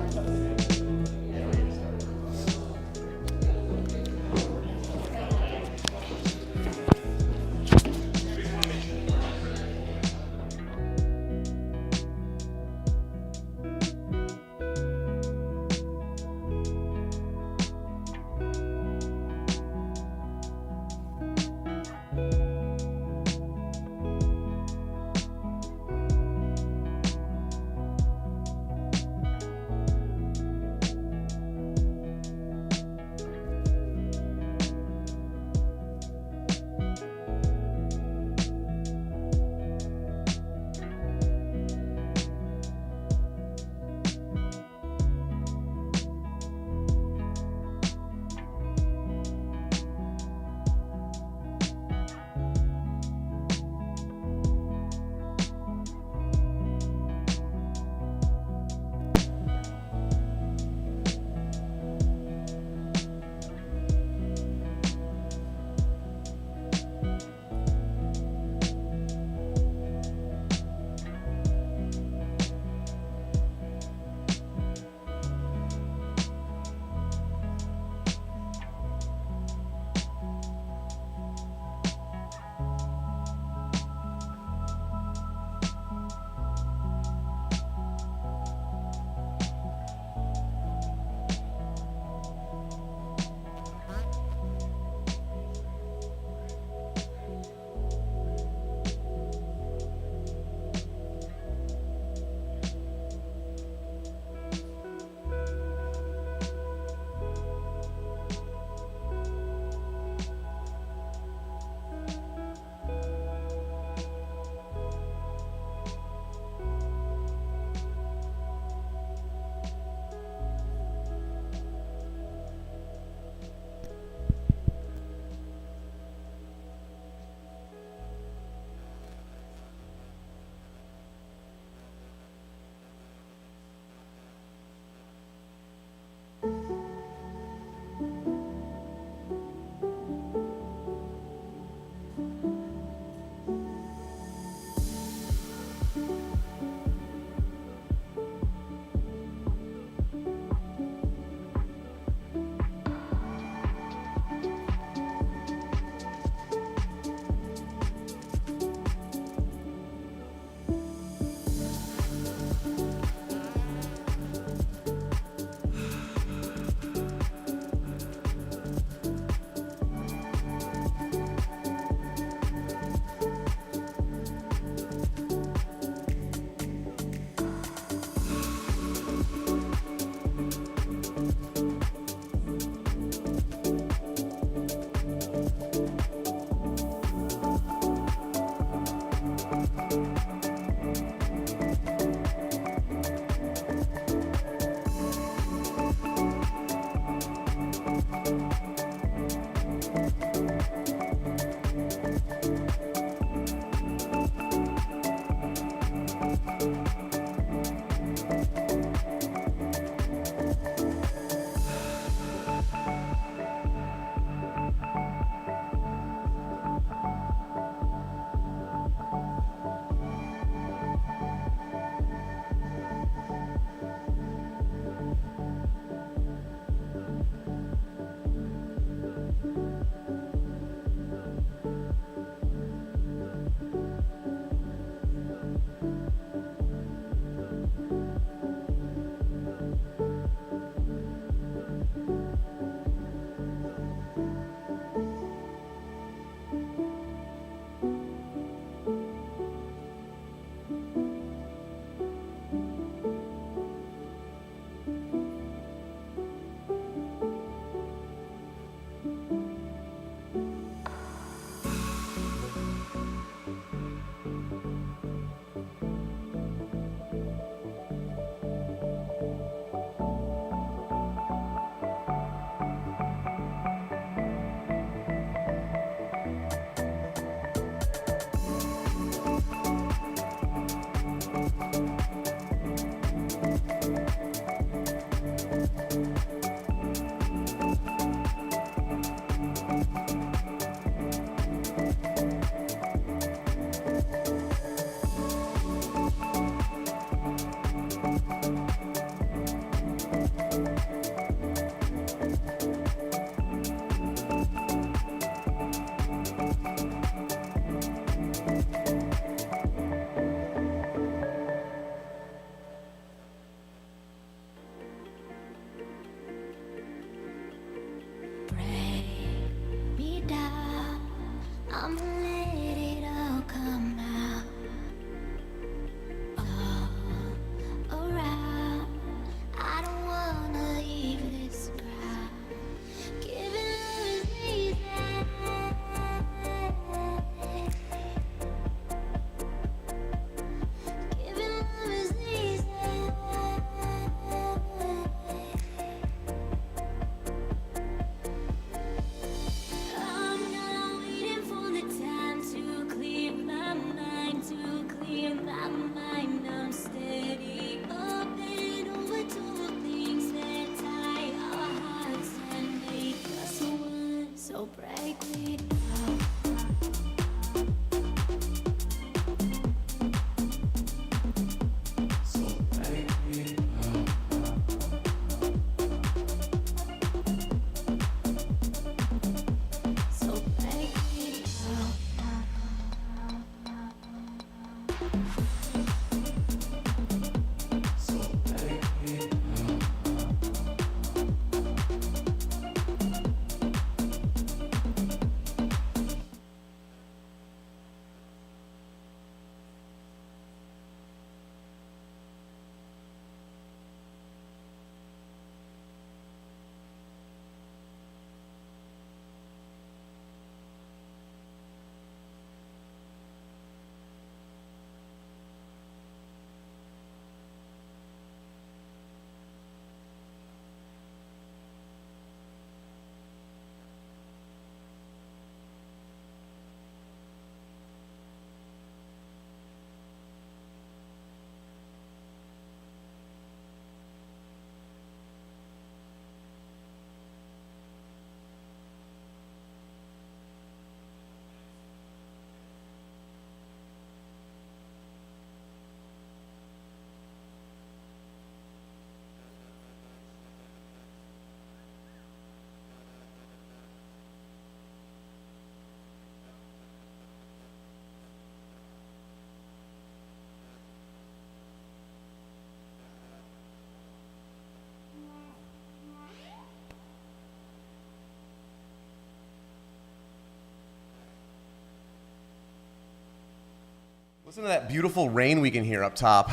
Listen to that beautiful rain we can hear up top.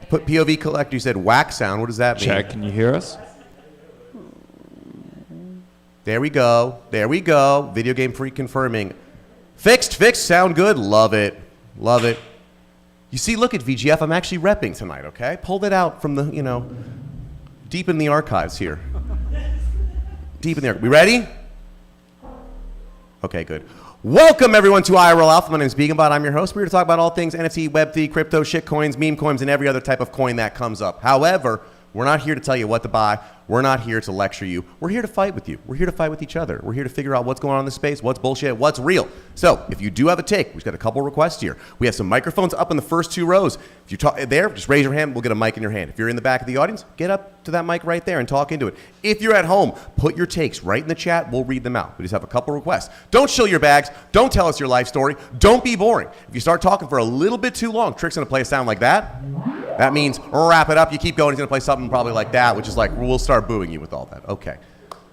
Put POV collector, you said whack sound. What does that mean? Check, can you hear us? There we go. There we go. Video game freak confirming. Fixed, sound good. Love it. Love it. You see, look at VGF. I'm actually repping tonight, okay? Pulled it out from the, deep in the archives here. Deep in there. We ready? Okay, good. Welcome, everyone, to IRL Alpha. My name is BeaconBot. I'm your host. We're here to talk about all things NFT, Web3, crypto, shitcoins, meme coins, and every other type of coin that comes up. However, we're not here to tell you what to buy. We're not here to lecture you. We're here to fight with you. We're here to fight with each other. We're here to figure out what's going on in the space, what's bullshit, what's real. So if you do have a take, we've got a couple requests here. We have some microphones up in the first two rows. If you talk there, just raise your hand. We'll get a mic in your hand. If you're in the back of the audience, get up to that mic right there and talk into it. If you're at home, put your takes right in the chat. We'll read them out. We just have a couple requests. Don't shill your bags. Don't tell us your life story. Don't be boring. If you start talking for a little bit too long, Trick's going to play a sound like that. That means wrap it up. You keep going. He's going to play something probably like that, which is like, we'll start booing you with all that. Okay.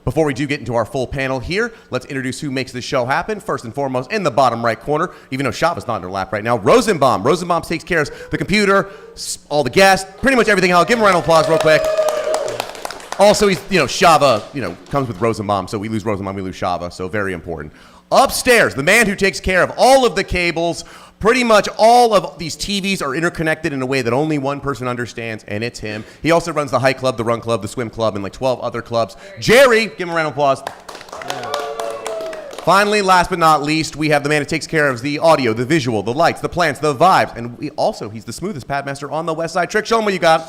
Before we do get into our full panel here, let's introduce who makes this show happen. First and foremost, in the bottom right corner, even though Shava's not in her lap right now, Rosenbaum. Rosenbaum takes care of the computer, all the guests, pretty much everything else. Give him a round of applause real quick. Also, he's, Shava, comes with Rosenbaum, so we lose Rosenbaum, we lose Shava, so very important. Upstairs, the man who takes care of all of the cables. Pretty much all of these TVs are interconnected in a way that only one person understands, and it's him. He also runs the Hike Club, the Run Club, the Swim Club, and like 12 other clubs. Jerry, give him a round of applause. Yeah. Finally, last but not least, we have the man who takes care of the audio, the visual, the lights, the plants, the vibes, and he's the smoothest pad master on the west side. Trick, show him what you got.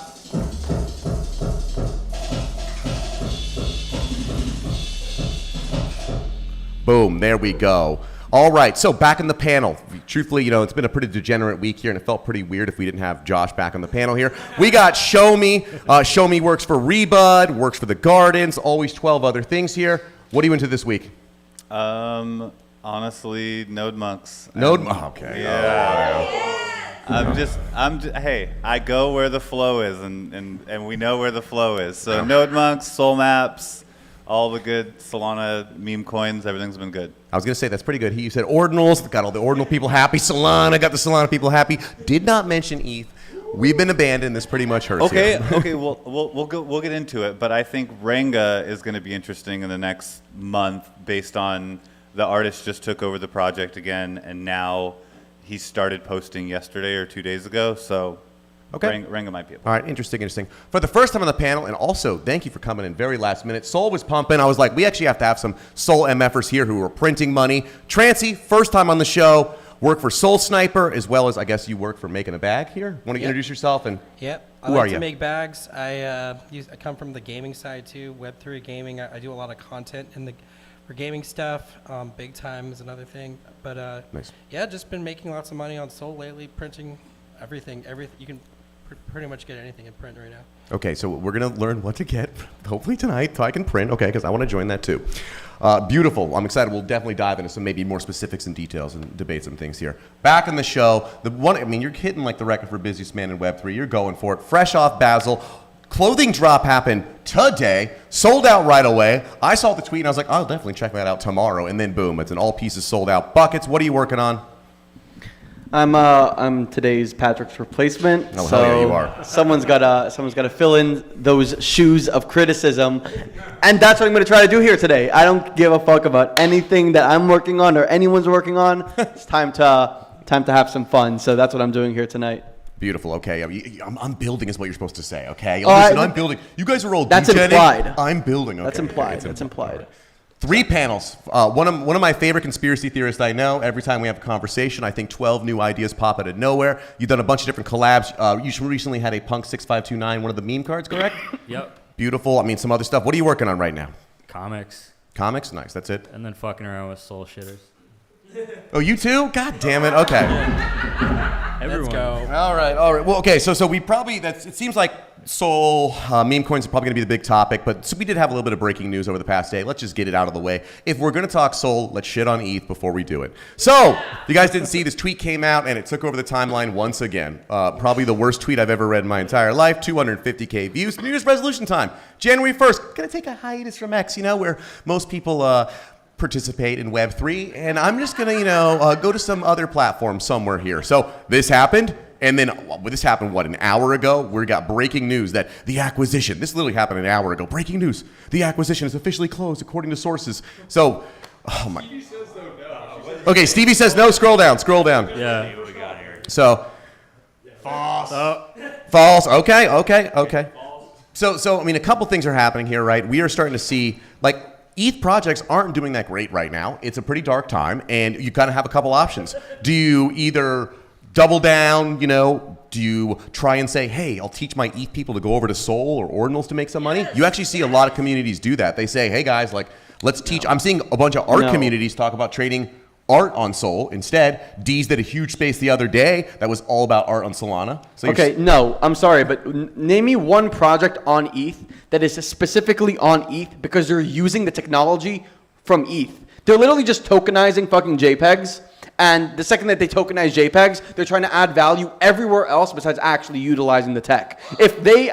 Boom, there we go. All right, so back in the panel. Truthfully, it's been a pretty degenerate week here, and it felt pretty weird if we didn't have Josh back on the panel here. We got Show Me. Show Me works for Rebud, works for the Gardens, always 12 other things here. What are you into this week? Honestly, Node Monks. Okay. Yeah. Hey, I go where the flow is, and we know where the flow is. So Node Monks, Soul Maps, all the good Solana meme coins, everything's been good. I was going to say, that's pretty good. You said ordinals, got all the ordinal people happy. Solana, got the Solana people happy. Did not mention ETH. We've been abandoned. This pretty much hurts. Okay, we'll get into it. But I think Ranga is going to be interesting in the next month based on the artist just took over the project again, and now he started posting yesterday or 2 days ago. So okay. Ranga might be able to. All right, interesting. For the first time on the panel, and also thank you for coming in very last minute. Sol was pumping. I was like, we actually have to have some Sol MFers here who are printing money. Trancy, first time on the show. Work for Soul Sniper, as well as I guess you work for Making a Bag here. Want to introduce yourself and Yep. who I are like you? to make bags. I come from the gaming side too, Web3 gaming. I do a lot of content for gaming stuff. Big time is another thing. But nice. Yeah, just been making lots of money on Soul lately, printing everything. You can pretty much get anything in print right now. Okay, so we're going to learn what to get, hopefully tonight, so I can print, okay, because I want to join that too. Beautiful. I'm excited. We'll definitely dive into some maybe more specifics and details and debate some things here. Back in the show, you're hitting like the record for busiest man in Web3. You're going for it. Fresh off Basel. Clothing drop happened today, sold out right away. I saw the tweet and I was like, I'll definitely check that out tomorrow. And then boom, it's an all pieces sold out. Buckets, what are you working on? I'm today's Patrick's replacement. Oh, so hell yeah, you are. Someone's gotta fill in those shoes of criticism, and that's what I'm gonna try to do here today. I don't give a fuck about anything that I'm working on or anyone's working on. It's time to have some fun. So that's what I'm doing here tonight. Beautiful. Okay, I'm building is what you're supposed to say. Okay, Oh, listen, I'm building. You guys are all That's degening. implied. I'm building. Okay. That's implied. Okay, That's implied. 3 panels. One of my favorite conspiracy theorists I know. Every time we have a conversation, I think 12 new ideas pop out of nowhere. You've done a bunch of different collabs. You recently had a Punk 6529, one of the meme cards, correct? Yep. Beautiful. I mean, some other stuff. What are you working on right now? Comics. Comics? Nice. That's it. And then fucking around with soul shitters. Oh, you too? God damn it. Okay. Everyone. Let's go. All right. Well, okay. So we probably it seems like Soul meme coins are probably going to be the big topic, but so we did have a little bit of breaking news over the past day. Let's just get it out of the way. If we're going to talk Soul, let's shit on ETH before we do it. So, if you guys didn't see, this tweet came out and it took over the timeline once again. Probably the worst tweet I've ever read in my entire life. 250K views. New Year's resolution time. January 1st. Going to take a hiatus from X, where most people participate in Web3, and I'm just going to, go to some other platform somewhere here. So this happened, and then this happened, an hour ago? We got breaking news that the acquisition, this literally happened an hour ago. Breaking news, the acquisition is officially closed according to sources. So, oh my. Stevie says no. Okay, Stevie says no. Scroll down. Yeah. So, false. Okay. So I mean, a couple things are happening here, right? We are starting to see, ETH projects aren't doing that great right now. It's a pretty dark time, and you kind of have a couple options. Do you either double down, do you try and say, hey, I'll teach my ETH people to go over to Soul or Ordinals to make some money? You actually see a lot of communities do that. They say, hey guys, let's teach. I'm seeing a bunch of art communities talk about trading art on Soul instead. Deez did a huge space the other day that was all about art on Solana. So Okay, no, I'm sorry, but name me one project on ETH that is specifically on ETH because they're using the technology from ETH. They're literally just tokenizing fucking JPEGs, and the second that they tokenize JPEGs, they're trying to add value everywhere else besides actually utilizing the tech. If they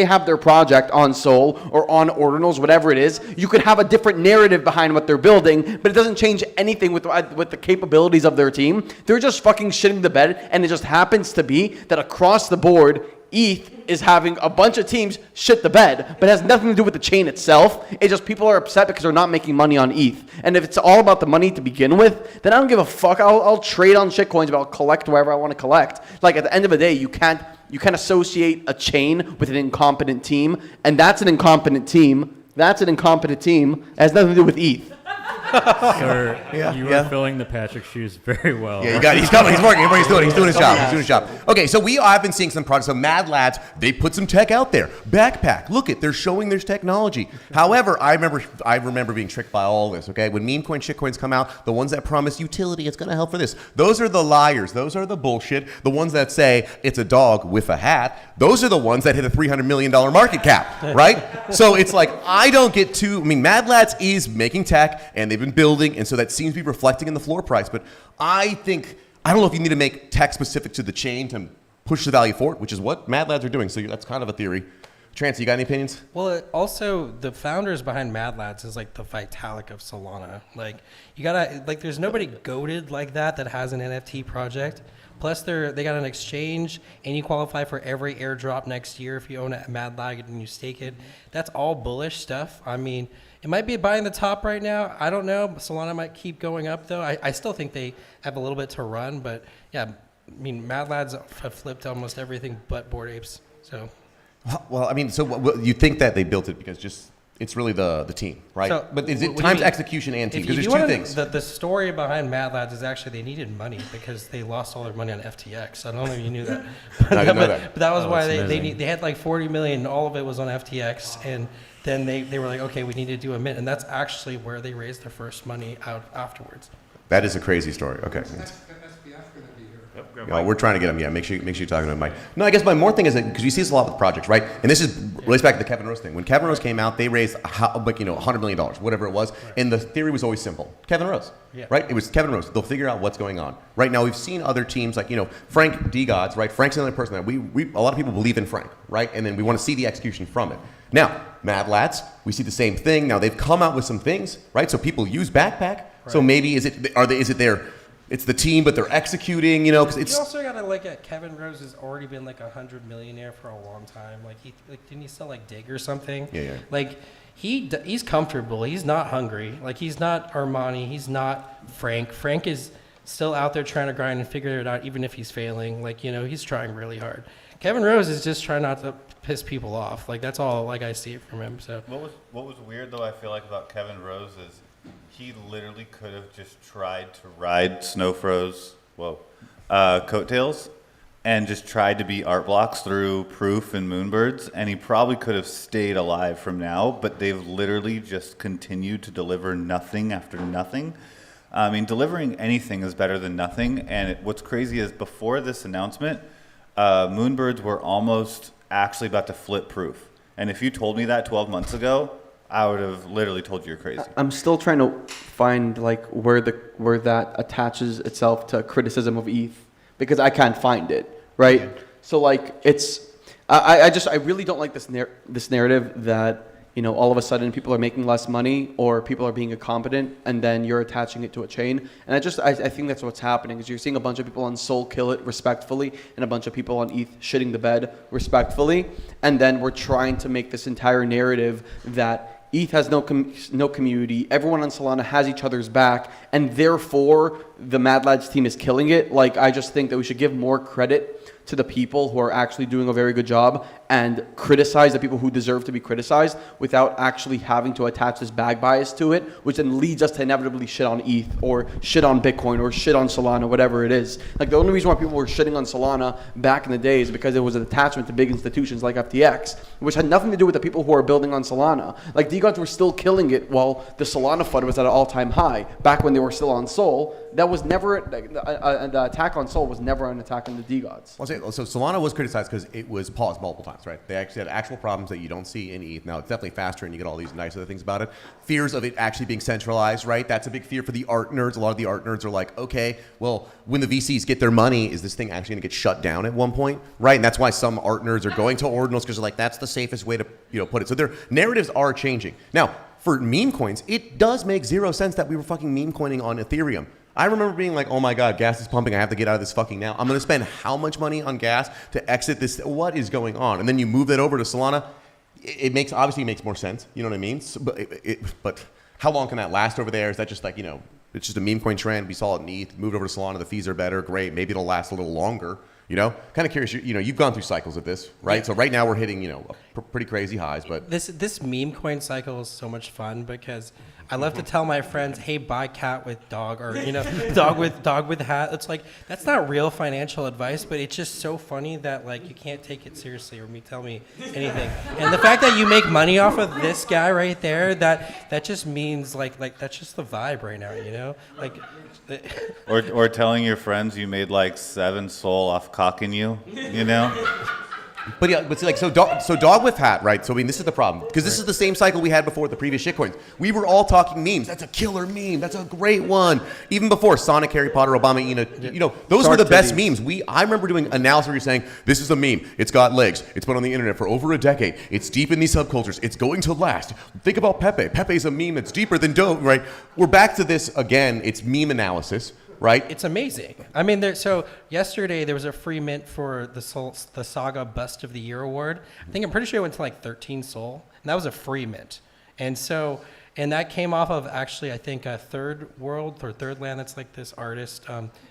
have their project on Soul or on Ordinals, whatever it is, you could have a different narrative behind what they're building, but it doesn't change anything with the capabilities of their team. They're just fucking shitting the bed, and it just happens to be that across the board, ETH is having a bunch of teams shit the bed, but it has nothing to do with the chain itself. It's just people are upset because they're not making money on ETH. And if it's all about the money to begin with, then I don't give a fuck. I'll trade on shitcoins, but I'll collect wherever I want to collect. At the end of the day, you can't associate a chain with an incompetent team, and that's an incompetent team. It has nothing to do with ETH. Sir, you were filling the Patrick shoes very well. Yeah, he's coming. He's working. He's doing his job. He's doing his job. Okay, so I've been seeing some projects. So Mad Lads, they put some tech out there. Backpack, look it, they're showing there's technology. However, I remember being tricked by all this. Okay, when meme coins, shit coins come out, the ones that promise utility, it's gonna help for this. Those are the liars. Those are the bullshit. The ones that say it's a dog with a hat. Those are the ones that hit a $300 million market cap, right? So it's like I don't get too. I mean, Mad Lads is making tech, and they've been building, and so that seems to be reflecting in the floor price. But I don't know if you need to make tech specific to the chain to push the value forward, which is what Mad Lads are doing. So that's kind of a theory. Trance, you got any opinions? Well, also the founders behind Mad Lads is like the Vitalik of Solana. Like you gotta there's nobody goated like that has an NFT project. Plus they got an exchange, and you qualify for every airdrop next year if you own a Mad Lad and you stake it. That's all bullish stuff. I mean, it might be buying the top right now. I don't know. Solana might keep going up though. I still think they have a little bit to run, but yeah. I mean, Mad Lads have flipped almost everything but Bored Apes. So, well, I mean, so you think that they built it because it's really the team, right? So, but is it times execution and team? Because there's two things. The story behind Mad Lads is actually they needed money because they lost all their money on FTX. I don't know if you knew that. I didn't know that. But that was why they had like 40 million. All of it was on FTX, and then they were like, okay, we need to do a mint, and that's actually where they raised their first money out afterwards. That is a crazy story. Okay. We're trying to get him. Yeah, make sure you're talking to him, Mike. No, I guess my more thing is that because you see this a lot with projects, right? And this relates back to the Kevin Rose thing. When Kevin Rose came out, they raised $100 million, whatever it was, and the theory was always simple: Kevin Rose, right? It was Kevin Rose. They'll figure out what's going on. Right now, we've seen other teams like Frank D Gods, right? Frank's another person that we a lot of people believe in Frank, right? And then we want to see the execution from it. Now, Mad Lads, we see the same thing. Now they've come out with some things, right? So people use Backpack. Right. So maybe is it their it's the team, but they're executing, because it's. You also gotta look at Kevin Rose has already been like $100 millionaire for a long time. Like didn't he sell like Dig or something? Yeah. Like he's comfortable. He's not hungry. Like he's not Armani. He's not Frank. Frank is still out there trying to grind and figure it out, even if he's failing. Like he's trying really hard. Kevin Rose is just trying not to piss people off. Like that's all. Like I see it from him. So what was weird though, I feel like about Kevin Rose is. He literally could have just tried to ride Snowfro's coattails and just tried to be art blocks through Proof and Moonbirds, and he probably could have stayed alive from now, but they've literally just continued to deliver nothing after nothing. I mean, delivering anything is better than nothing, and what's crazy is before this announcement, Moonbirds were almost actually about to flip Proof. And if you told me that 12 months ago, I would have literally told you you're crazy. I'm still trying to find where that attaches itself to criticism of ETH because I can't find it, right? Yeah. So it's I really don't like this narrative that all of a sudden people are making less money or people are being incompetent and then you're attaching it to a chain. And I think that's what's happening is you're seeing a bunch of people on Sol kill it respectfully and a bunch of people on ETH shitting the bed respectfully. And then we're trying to make this entire narrative that ETH has no community. Everyone on Solana has each other's back, and therefore the Mad Lads team is killing it. I just think that we should give more credit to the people who are actually doing a very good job and criticize the people who deserve to be criticized without actually having to attach this bag bias to it, which then leads us to inevitably shit on ETH or shit on Bitcoin or shit on Solana, whatever it is. The only reason why people were shitting on Solana back in the day is because it was an attachment to big institutions like FTX, which had nothing to do with the people who are building on Solana. D-Gods were still killing it while the Solana FUD was at an all-time high back when they were still on Sol. That was never, the attack on Sol was never an attack on the D-Gods. So Solana was criticized because it was paused multiple times, right? They actually had actual problems that you don't see in ETH. Now, it's definitely faster and you get all these nice other things about it. Fears of it actually being centralized, right? That's a big fear for the art nerds. A lot of the art nerds are like, okay, well, when the VCs get their money, is this thing actually going to get shut down at one point, right? And that's why some art nerds are going to ordinals because they're like, that's the safest way to put it. So their narratives are changing. Now, for meme coins, it does make zero sense that we were fucking meme coining on Ethereum. I remember being like, oh my God, gas is pumping. I have to get out of this fucking now. I'm going to spend how much money on gas to exit this? What is going on? And then you move that over to Solana. It obviously makes more sense. You know what I mean? So, but how long can that last over there? Is that just it's just a meme coin trend? We saw it in ETH, moved over to Solana. The fees are better. Great. Maybe it'll last a little longer. Kind of curious. You've gone through cycles of this, right? Yeah. So right now we're hitting, pretty crazy highs. But this meme coin cycle is so much fun because I love to tell my friends, hey, buy cat with dog, or dog with hat. It's like, that's not real financial advice, but it's just so funny that like you can't take it seriously or tell me anything. And the fact that you make money off of this guy right there, that just means like that's just the vibe right now, like. Or telling your friends you made like 7 Sol off cocking you. But yeah, but see, like so dog with hat, right? So I mean, this is the problem because this is the same cycle we had before with the previous shitcoins. We were all talking memes. That's a killer meme. That's a great one. Even before Sonic, Harry Potter, Obama, those were the best memes. I remember doing analysis where you're saying this is a meme. It's got legs. It's been on the internet for over a decade. It's deep in these subcultures. It's going to last. Think about Pepe. Pepe's a meme that's deeper than dope, right? We're back to this again. It's meme analysis. Right? It's amazing. I mean, so yesterday there was a free mint for the Saga Bust of the Year award. I'm pretty sure it went to like 13 Sol, and that was a free mint. And that came off of actually, I think, a Third World or Third Land. That's like this artist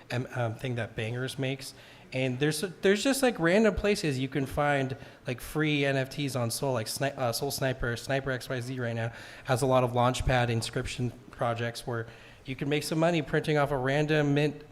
thing that Bangers makes. And there's just like random places you can find like free NFTs on Sol, like Soul Sniper XYZ right now has a lot of Launchpad inscription projects where you can make some money printing off a random mint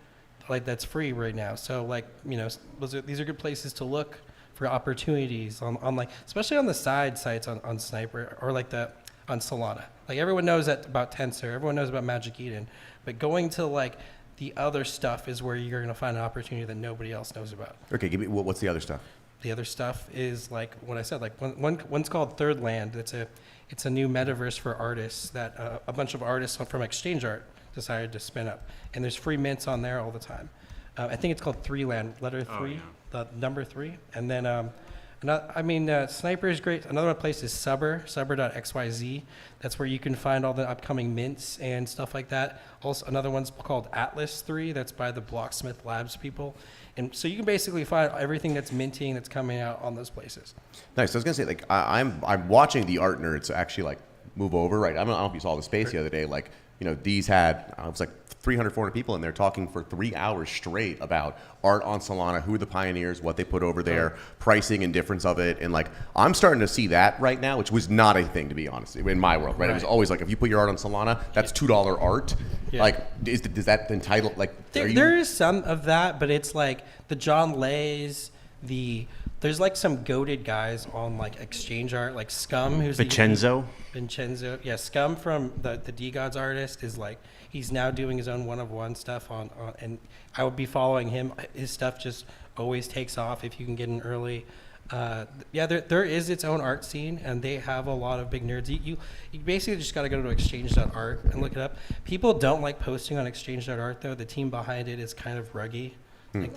like that's free right now. So like, these are good places to look for opportunities on like, especially on the side sites on Sniper or like on Solana. Like everyone knows about Tensor, everyone knows about Magic Eden, but going to like the other stuff is where you're going to find an opportunity that nobody else knows about. Okay, give me what's the other stuff? The other stuff is like what I said, like one's called Third Land. It's a new metaverse for artists that a bunch of artists from Exchange Art decided to spin up, and there's free mints on there all the time. I think it's called 3 Land, letter 3, the number 3, and then Sniper is great. Another place is Subber.xyz. That's where you can find all the upcoming mints and stuff like that. Also, another one's called Atlas 3. That's by the Blocksmith Labs people, and so you can basically find everything that's minting that's coming out on those places. Nice. I was gonna say, like, I'm watching the art nerds actually like move over. Right. I don't know if you saw the space the other day. Like, these had, it was like 300, 400 people in there talking for 3 hours straight about art on Solana, who are the pioneers, what they put over there, pricing and difference of it. And like, I'm starting to see that right now, which was not a thing, to be honest, in my world, right? It was always like, if you put your art on Solana, that's $2 art. Yeah. Like, does that entitle, like, there is some of that, but it's like the John Lays, there's like some goated guys on like Exchange Art, like Scum, who's Vincenzo. Yeah, Scum from the D-Gods artist is like, he's now doing his own one-of-one stuff on, and I would be following him. His stuff just always takes off if you can get in early. There is its own art scene, and they have a lot of big nerds. You basically just got to go to exchange.art and look it up. People don't like posting on exchange.art though. The team behind it is kind of ruggy. Like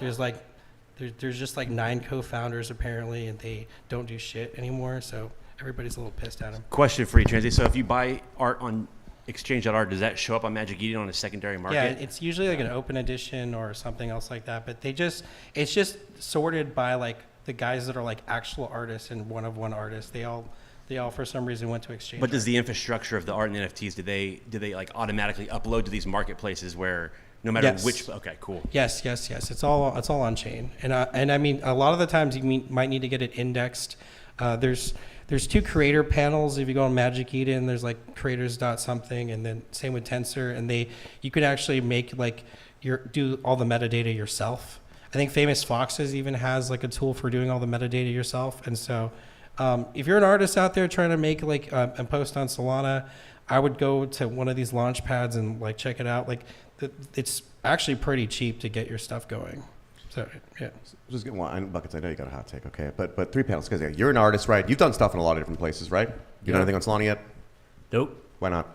there's just like 9 co-founders apparently, and they don't do shit anymore. So everybody's a little pissed at them. Question for you, Transy. So if you buy art on exchange.art, does that show up on Magic Eden on a secondary market? Yeah, it's usually like an open edition or something else like that. But it's just sorted by like the guys that are like actual artists and one-of-one artists. They all for some reason went to exchange. But does the infrastructure of the art and NFTs, do they like automatically upload to these marketplaces where no matter which? Okay, cool. Yes. It's all on chain, and I mean a lot of the times you might need to get it indexed. There's 2 creator panels. If you go on Magic Eden, there's like creators dot something, and then same with Tensor, and you could actually make like do all the metadata yourself. I think Famous Foxes even has like a tool for doing all the metadata yourself, and so if you're an artist out there trying to make like a post on Solana, I would go to one of these launch pads and like check it out. Like it's actually pretty cheap to get your stuff going. So yeah. Just get one buckets. I know you got a hot take, okay? But 3 panels, because you're an artist, right? You've done stuff in a lot of different places, right? You done anything on Solana yet? Nope. Why not?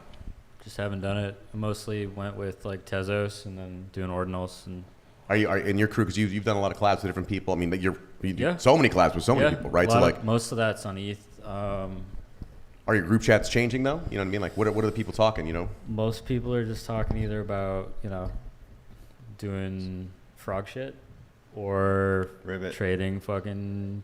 Just haven't done it. I mostly went with like Tezos and then doing ordinals and. Are you in your crew? Because you've done a lot of collabs with different people. I mean, you do so many collabs with so many people, right? So like most of that's on ETH. Are your group chats changing though? You know what I mean? Like, what are the people talking? Most people are just talking either about doing frog shit or trading fucking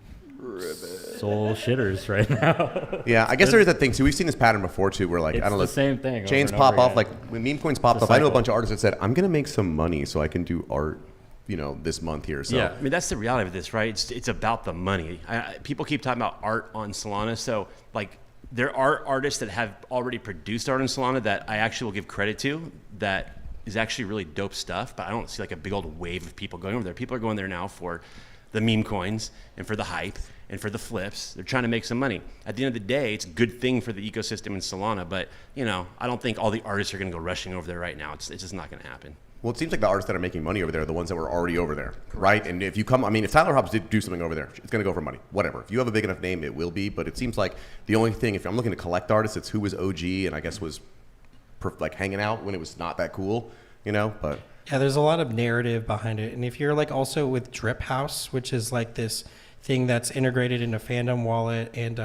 soul shitters right now. Yeah, I guess there is that thing too. We've seen this pattern before too, where like it's I don't know, the same thing. Chains pop off, like when meme coins popped up. I know a bunch of artists that said, "I'm gonna make some money so I can do art." This month here. So yeah, I mean that's the reality of this, right? It's about the money. People keep talking about art on Solana, so like there are artists that have already produced art in Solana that I actually will give credit to that is actually really dope stuff, but I don't see like a big old wave of people going over there. People are going there now for the meme coins and for the hype and for the flips. They're trying to make some money. At the end of the day, it's a good thing for the ecosystem in Solana, but I don't think all the artists are going to go rushing over there right now. It's just not going to happen. Well, it seems like the artists that are making money over there are the ones that were already over there, right? And if you come, if Tyler Hobbs did do something over there, it's going to go for money. Whatever. If you have a big enough name, it will be. But it seems like the only thing, if I'm looking to collect artists, it's who was OG and I guess was like hanging out when it was not that cool, But yeah, there's a lot of narrative behind it. And if you're like also with Drip House, which is like this thing that's integrated into Fandom Wallet, and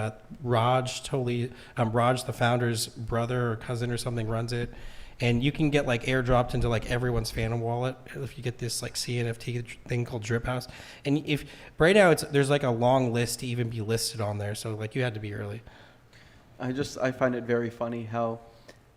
Raj, the founder's brother or cousin or something, runs it. And you can get like airdropped into like everyone's Fandom Wallet if you get this like CNFT thing called Drip House. And if right now there's like a long list to even be listed on there, so like you had to be early. I find it very funny how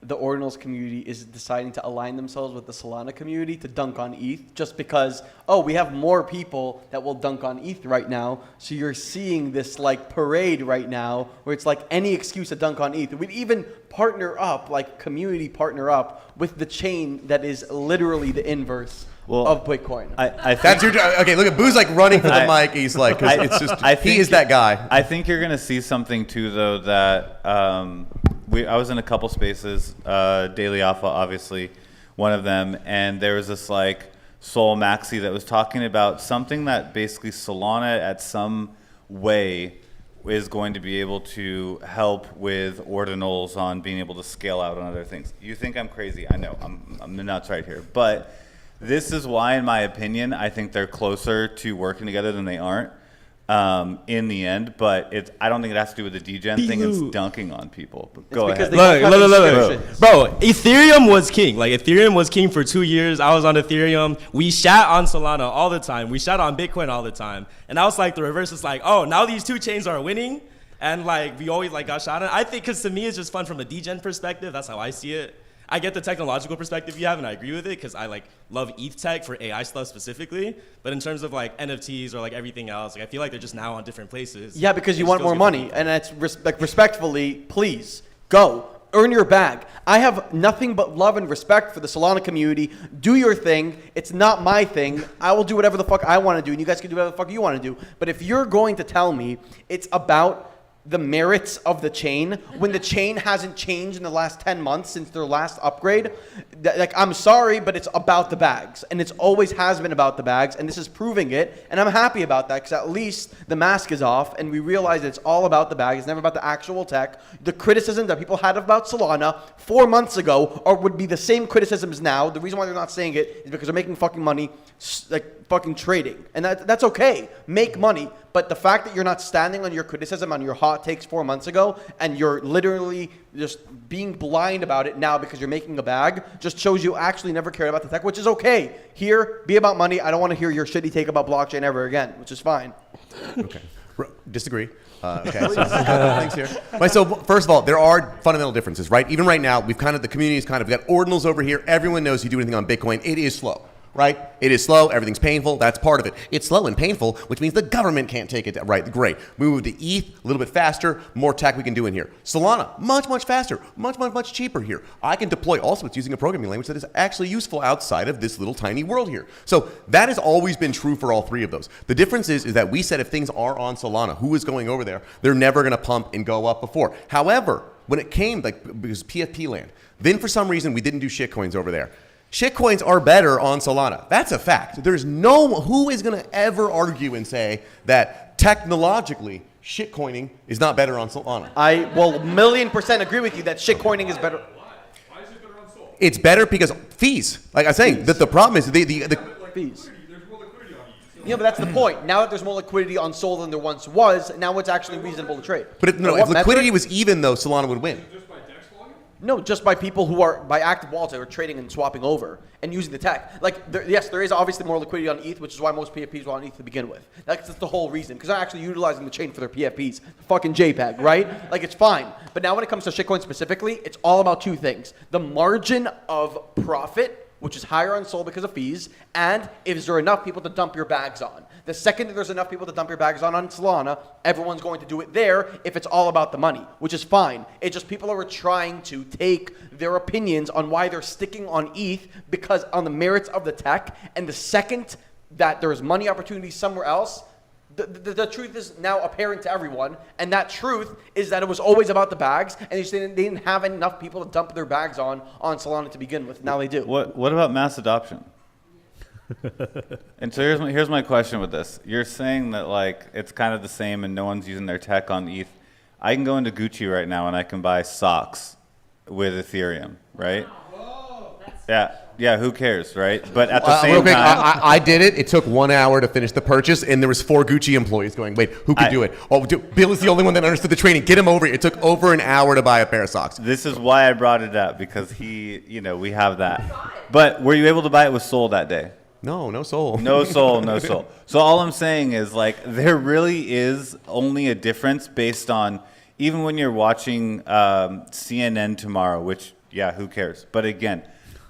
the Ordinals community is deciding to align themselves with the Solana community to dunk on ETH just because, we have more people that will dunk on ETH right now. So you're seeing this like parade right now where it's like any excuse to dunk on ETH. We'd even partner up, like community partner up with the chain that is literally the inverse of Bitcoin. I think okay. Look at Boo's like running for the mic. He's like, it's just he is that guy. I think you're gonna see something too, though. That I was in a couple spaces, Daily Alpha, obviously, one of them, and there was this like Sol Maxi that was talking about something that basically Solana at some way is going to be able to help with ordinals on being able to scale out on other things. You think I'm crazy? I know I'm the nuts right here, but this is why, in my opinion, I think they're closer to working together than they aren't in the end. But I don't think it has to do with the degen thing. It's dunking on people. But go ahead. Look. Bro, Ethereum was king. Like, Ethereum was king for 2 years. I was on Ethereum. We shat on Solana all the time. We shat on Bitcoin all the time. And now it's like the reverse. It's like, now these two chains are winning. And like, we always like got shot on. I think because to me, it's just fun from a degen perspective. That's how I see it. I get the technological perspective you have, and I agree with it because I like love ETH tech for AI stuff specifically. But in terms of like NFTs or like everything else, like I feel like they're just now on different places. Yeah, because you want more money, and that's respectfully, please go earn your bag. I have nothing but love and respect for the Solana community. Do your thing. It's not my thing. I will do whatever the fuck I want to do, and you guys can do whatever the fuck you want to do. But if you're going to tell me it's about the merits of the chain when the chain hasn't changed in the last 10 months since their last upgrade, I'm sorry, but it's about the bags, and it's always has been about the bags, and this is proving it, and I'm happy about that because at least the mask is off and we realize that it's all about the bag. It's never about the actual tech. The criticism that people had about Solana 4 months ago would be the same criticisms now. The reason why they're not saying it is because they're making fucking money like fucking trading, and that's okay. Make money. But the fact that you're not standing on your criticism, on your hot takes 4 months ago, and you're literally just being blind about it now because you're making a bag, just shows you actually never cared about the tech, which is okay. Here, be about money. I don't want to hear your shitty take about blockchain ever again, which is fine. Okay. Disagree. Okay. Thanks here. Right, so first of all, there are fundamental differences, right? Even right now, the community's got ordinals over here. Everyone knows you do anything on Bitcoin, it is slow. Right? It is slow. Everything's painful. That's part of it. It's slow and painful, which means the government can't take it. Right? Great. We move to ETH, a little bit faster, more tech we can do in here. Solana, much, much faster, much cheaper here. I can deploy also it's using a programming language that is actually useful outside of this little tiny world here. So that has always been true for all three of those. The difference is that we said if things are on Solana, who is going over there, they're never going to pump and go up before. However, when it came, because PFP land, then for some reason we didn't do shitcoins over there. Shitcoins are better on Solana. That's a fact. There's who is going to ever argue and say that technologically shitcoining is not better on Solana. I will 1,000,000% agree with you that shitcoining is better. Why is it better on Sol? It's better because fees. Like I'm saying, that the problem is the fees. Yeah, but that's the point. Now that there's more liquidity on Sol than there once was, now it's actually reasonable to trade. But if liquidity was even, though, Solana would win. No, just by people who are, by active wallets that are trading and swapping over and using the tech. Yes, there is obviously more liquidity on ETH, which is why most PFPs were on ETH to begin with. That's the whole reason, because they're actually utilizing the chain for their PFPs. Fucking JPEG, right? It's fine. But now when it comes to shitcoin specifically, it's all about two things. The margin of profit, which is higher on Sol because of fees, and is there enough people to dump your bags on? The second that there's enough people to dump your bags on Solana, everyone's going to do it there if it's all about the money, which is fine. It's just people are trying to take their opinions on why they're sticking on ETH because on the merits of the tech, and the second that there's money opportunities somewhere else, the truth is now apparent to everyone, and that truth is that it was always about the bags, and they didn't have enough people to dump their bags on Solana to begin with. Now they do. What about mass adoption? And so here's my question with this. You're saying that like it's kind of the same and no one's using their tech on ETH. I can go into Gucci right now and I can buy socks with Ethereum, right? Yeah, who cares, right? But at the same time, I did it. It took 1 hour to finish the purchase, and there was 4 Gucci employees going, wait, who could do it? Oh, Bill is the only one that understood the training. Get him over here. It took over an hour to buy a pair of socks. This is why I brought it up, because we have that. But were you able to buy it with Sol that day? No soul. No soul, no soul. So all I'm saying is like there really is only a difference based on, even when you're watching CNN tomorrow, which, yeah, who cares? But again,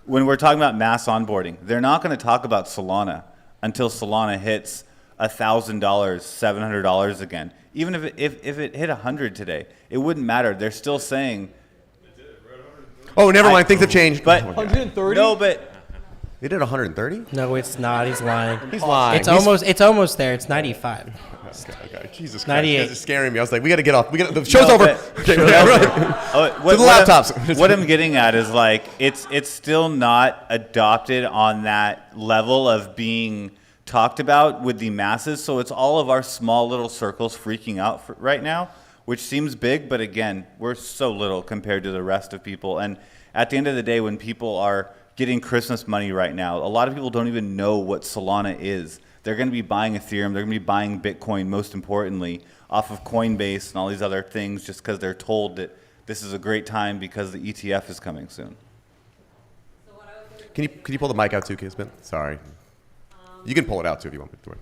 when we're talking about mass onboarding, they're not going to talk about Solana until Solana hits $1,000, $700 again. Even if it hit 100 today, it wouldn't matter. They're still saying. Oh, never mind. Things have changed. But 130? No, but. They did 130? No, it's not. He's lying. He's lying. It's almost there. It's 95. Okay, Jesus Christ. 98. You guys are scaring me. I was like, we got to get off. The show's over. Okay, To the laptops. What I'm getting at is like it's still not adopted on that level of being talked about with the masses. So it's all of our small little circles freaking out right now, which seems big, but again, we're so little compared to the rest of people. And at the end of the day, when people are getting Christmas money right now, a lot of people don't even know what Solana is. They're going to be buying Ethereum. They're going to be buying Bitcoin, most importantly, off of Coinbase and all these other things just because they're told that this is a great time because the ETF is coming soon. Can you pull the mic out too, Kismet? Sorry. You can pull it out too if you want me to.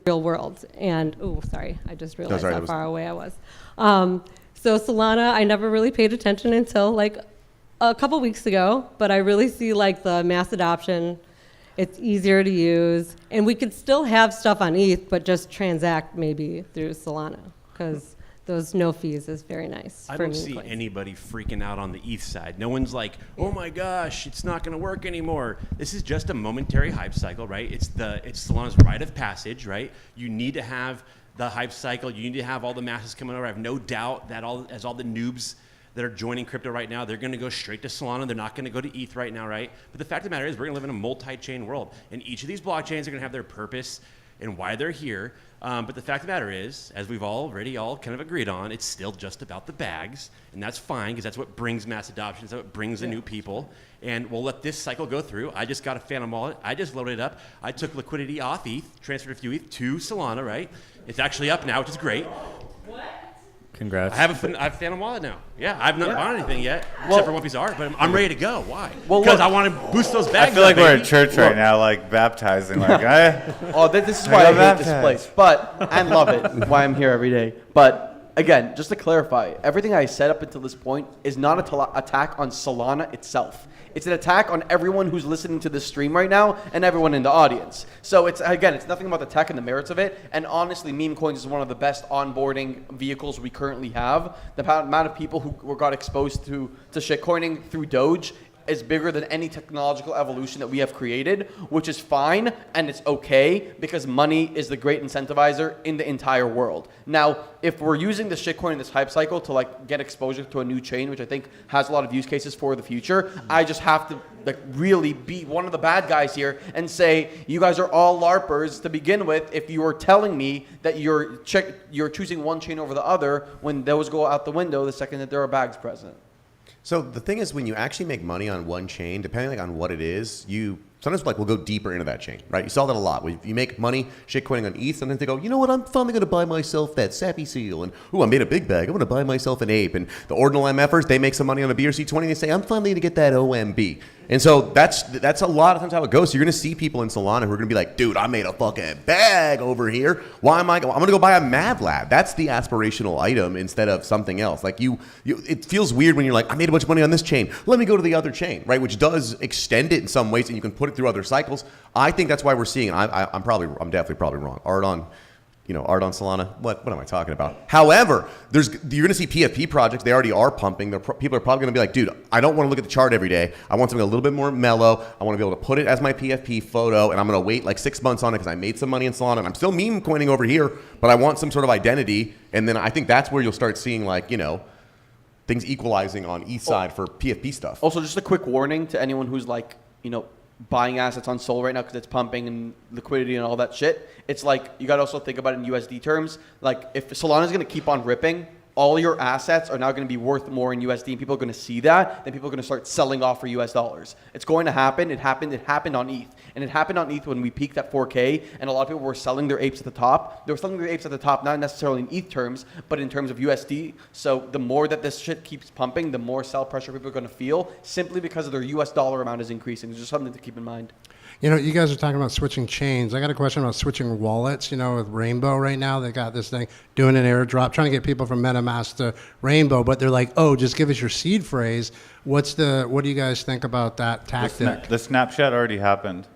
Real world. And sorry, I just realized sorry, how far away I was. So Solana, I never really paid attention until like a couple weeks ago, but I really see like the mass adoption. It's easier to use, and we could still have stuff on ETH, but just transact maybe through Solana because those no fees is very nice. I don't see anybody freaking out on the ETH side. No one's like, oh my gosh, it's not going to work anymore. This is just a momentary hype cycle, right? It's Solana's rite of passage, right? You need to have the hype cycle. You need to have all the masses coming over. I have no doubt that all the noobs that are joining crypto right now, they're going to go straight to Solana. They're not going to go to ETH right now, right? But the fact of the matter is we're going to live in a multi-chain world, and each of these blockchains are going to have their purpose and why they're here. But the fact of the matter is, as we've already all kind of agreed on, it's still just about the bags, and that's fine because that's what brings mass adoption, that's what brings the new people. And we'll let this cycle go through. I just got a Phantom wallet. I just loaded it up. I took liquidity off ETH, transferred a few ETH to Solana, right? It's actually up now, which is great. Congrats. I have a Phantom wallet now. Yeah, I've not bought anything yet, except for one piece of art, but I'm ready to go. Why? Because I want to boost those bags. I feel like up, we're baby. at church right now, like baptizing. Like, this is why I hate this place, and love it. Why I'm here every day. But again, just to clarify, everything I said up until this point is not an attack on Solana itself. It's an attack on everyone who's listening to this stream right now and everyone in the audience. So it's nothing about the tech and the merits of it. And honestly, meme coins is one of the best onboarding vehicles we currently have. The amount of people who got exposed to shitcoining through Doge is bigger than any technological evolution that we have created, which is fine and it's okay because money is the great incentivizer in the entire world. Now, if we're using this shitcoin in this hype cycle to like get exposure to a new chain, which I think has a lot of use cases for the future, I just have to like really be one of the bad guys here and say, you guys are all LARPers to begin with if you are telling me that you're choosing one chain over the other when those go out the window the second that there are bags present. So the thing is, when you actually make money on one chain, depending on what it is, you Sometimes we'll go deeper into that chain, right? You saw that a lot. If you make money shitcoining on ETH, sometimes they go, you know what, I'm finally going to buy myself that Sappy Seal. And, ooh, I made a big bag. I'm going to buy myself an ape. And the ordinal MFers, they make some money on a BRC20. They say, I'm finally going to get that OMB. And so that's a lot of times how it goes. So you're going to see people in Solana who are going to be like, dude, I made a fucking bag over here. Why am I'm going to go buy a Mad Lab. That's the aspirational item instead of something else. Like it feels weird when you're like, I made a bunch of money on this chain. Let me go to the other chain, right? Which does extend it in some ways, and you can put it through other cycles. I think that's why we're seeing. I'm definitely probably wrong. Art on Solana. What am I talking about? However, you're going to see PFP projects. They already are pumping. People are probably going to be like, dude, I don't want to look at the chart every day. I want something a little bit more mellow. I want to be able to put it as my PFP photo, and I'm going to wait like 6 months on it because I made some money in Solana, and I'm still meme coining over here, but I want some sort of identity. And then I think that's where you'll start seeing things equalizing on each side for PFP stuff. Also, just a quick warning to anyone who's buying assets on Sol right now because it's pumping and liquidity and all that shit. It's like you got to also think about it in USD terms. Like if Solana is going to keep on ripping, all your assets are now going to be worth more in USD, and people are going to see that. Then people are going to start selling off for US dollars. It's going to happen. It happened on ETH, and it happened on ETH when we peaked at 4K, and a lot of people were selling their apes at the top. They were selling their apes at the top, not necessarily in ETH terms, but in terms of USD. So the more that this shit keeps pumping, the more sell pressure people are going to feel, simply because of their US dollar amount is increasing. It's just something to keep in mind. You guys are talking about switching chains. I got a question about switching wallets. With Rainbow right now, they got this thing doing an airdrop, trying to get people from MetaMask to Rainbow, but they're like, oh, just give us your seed phrase. What do you guys think about that tactic? The Snapchat already happened.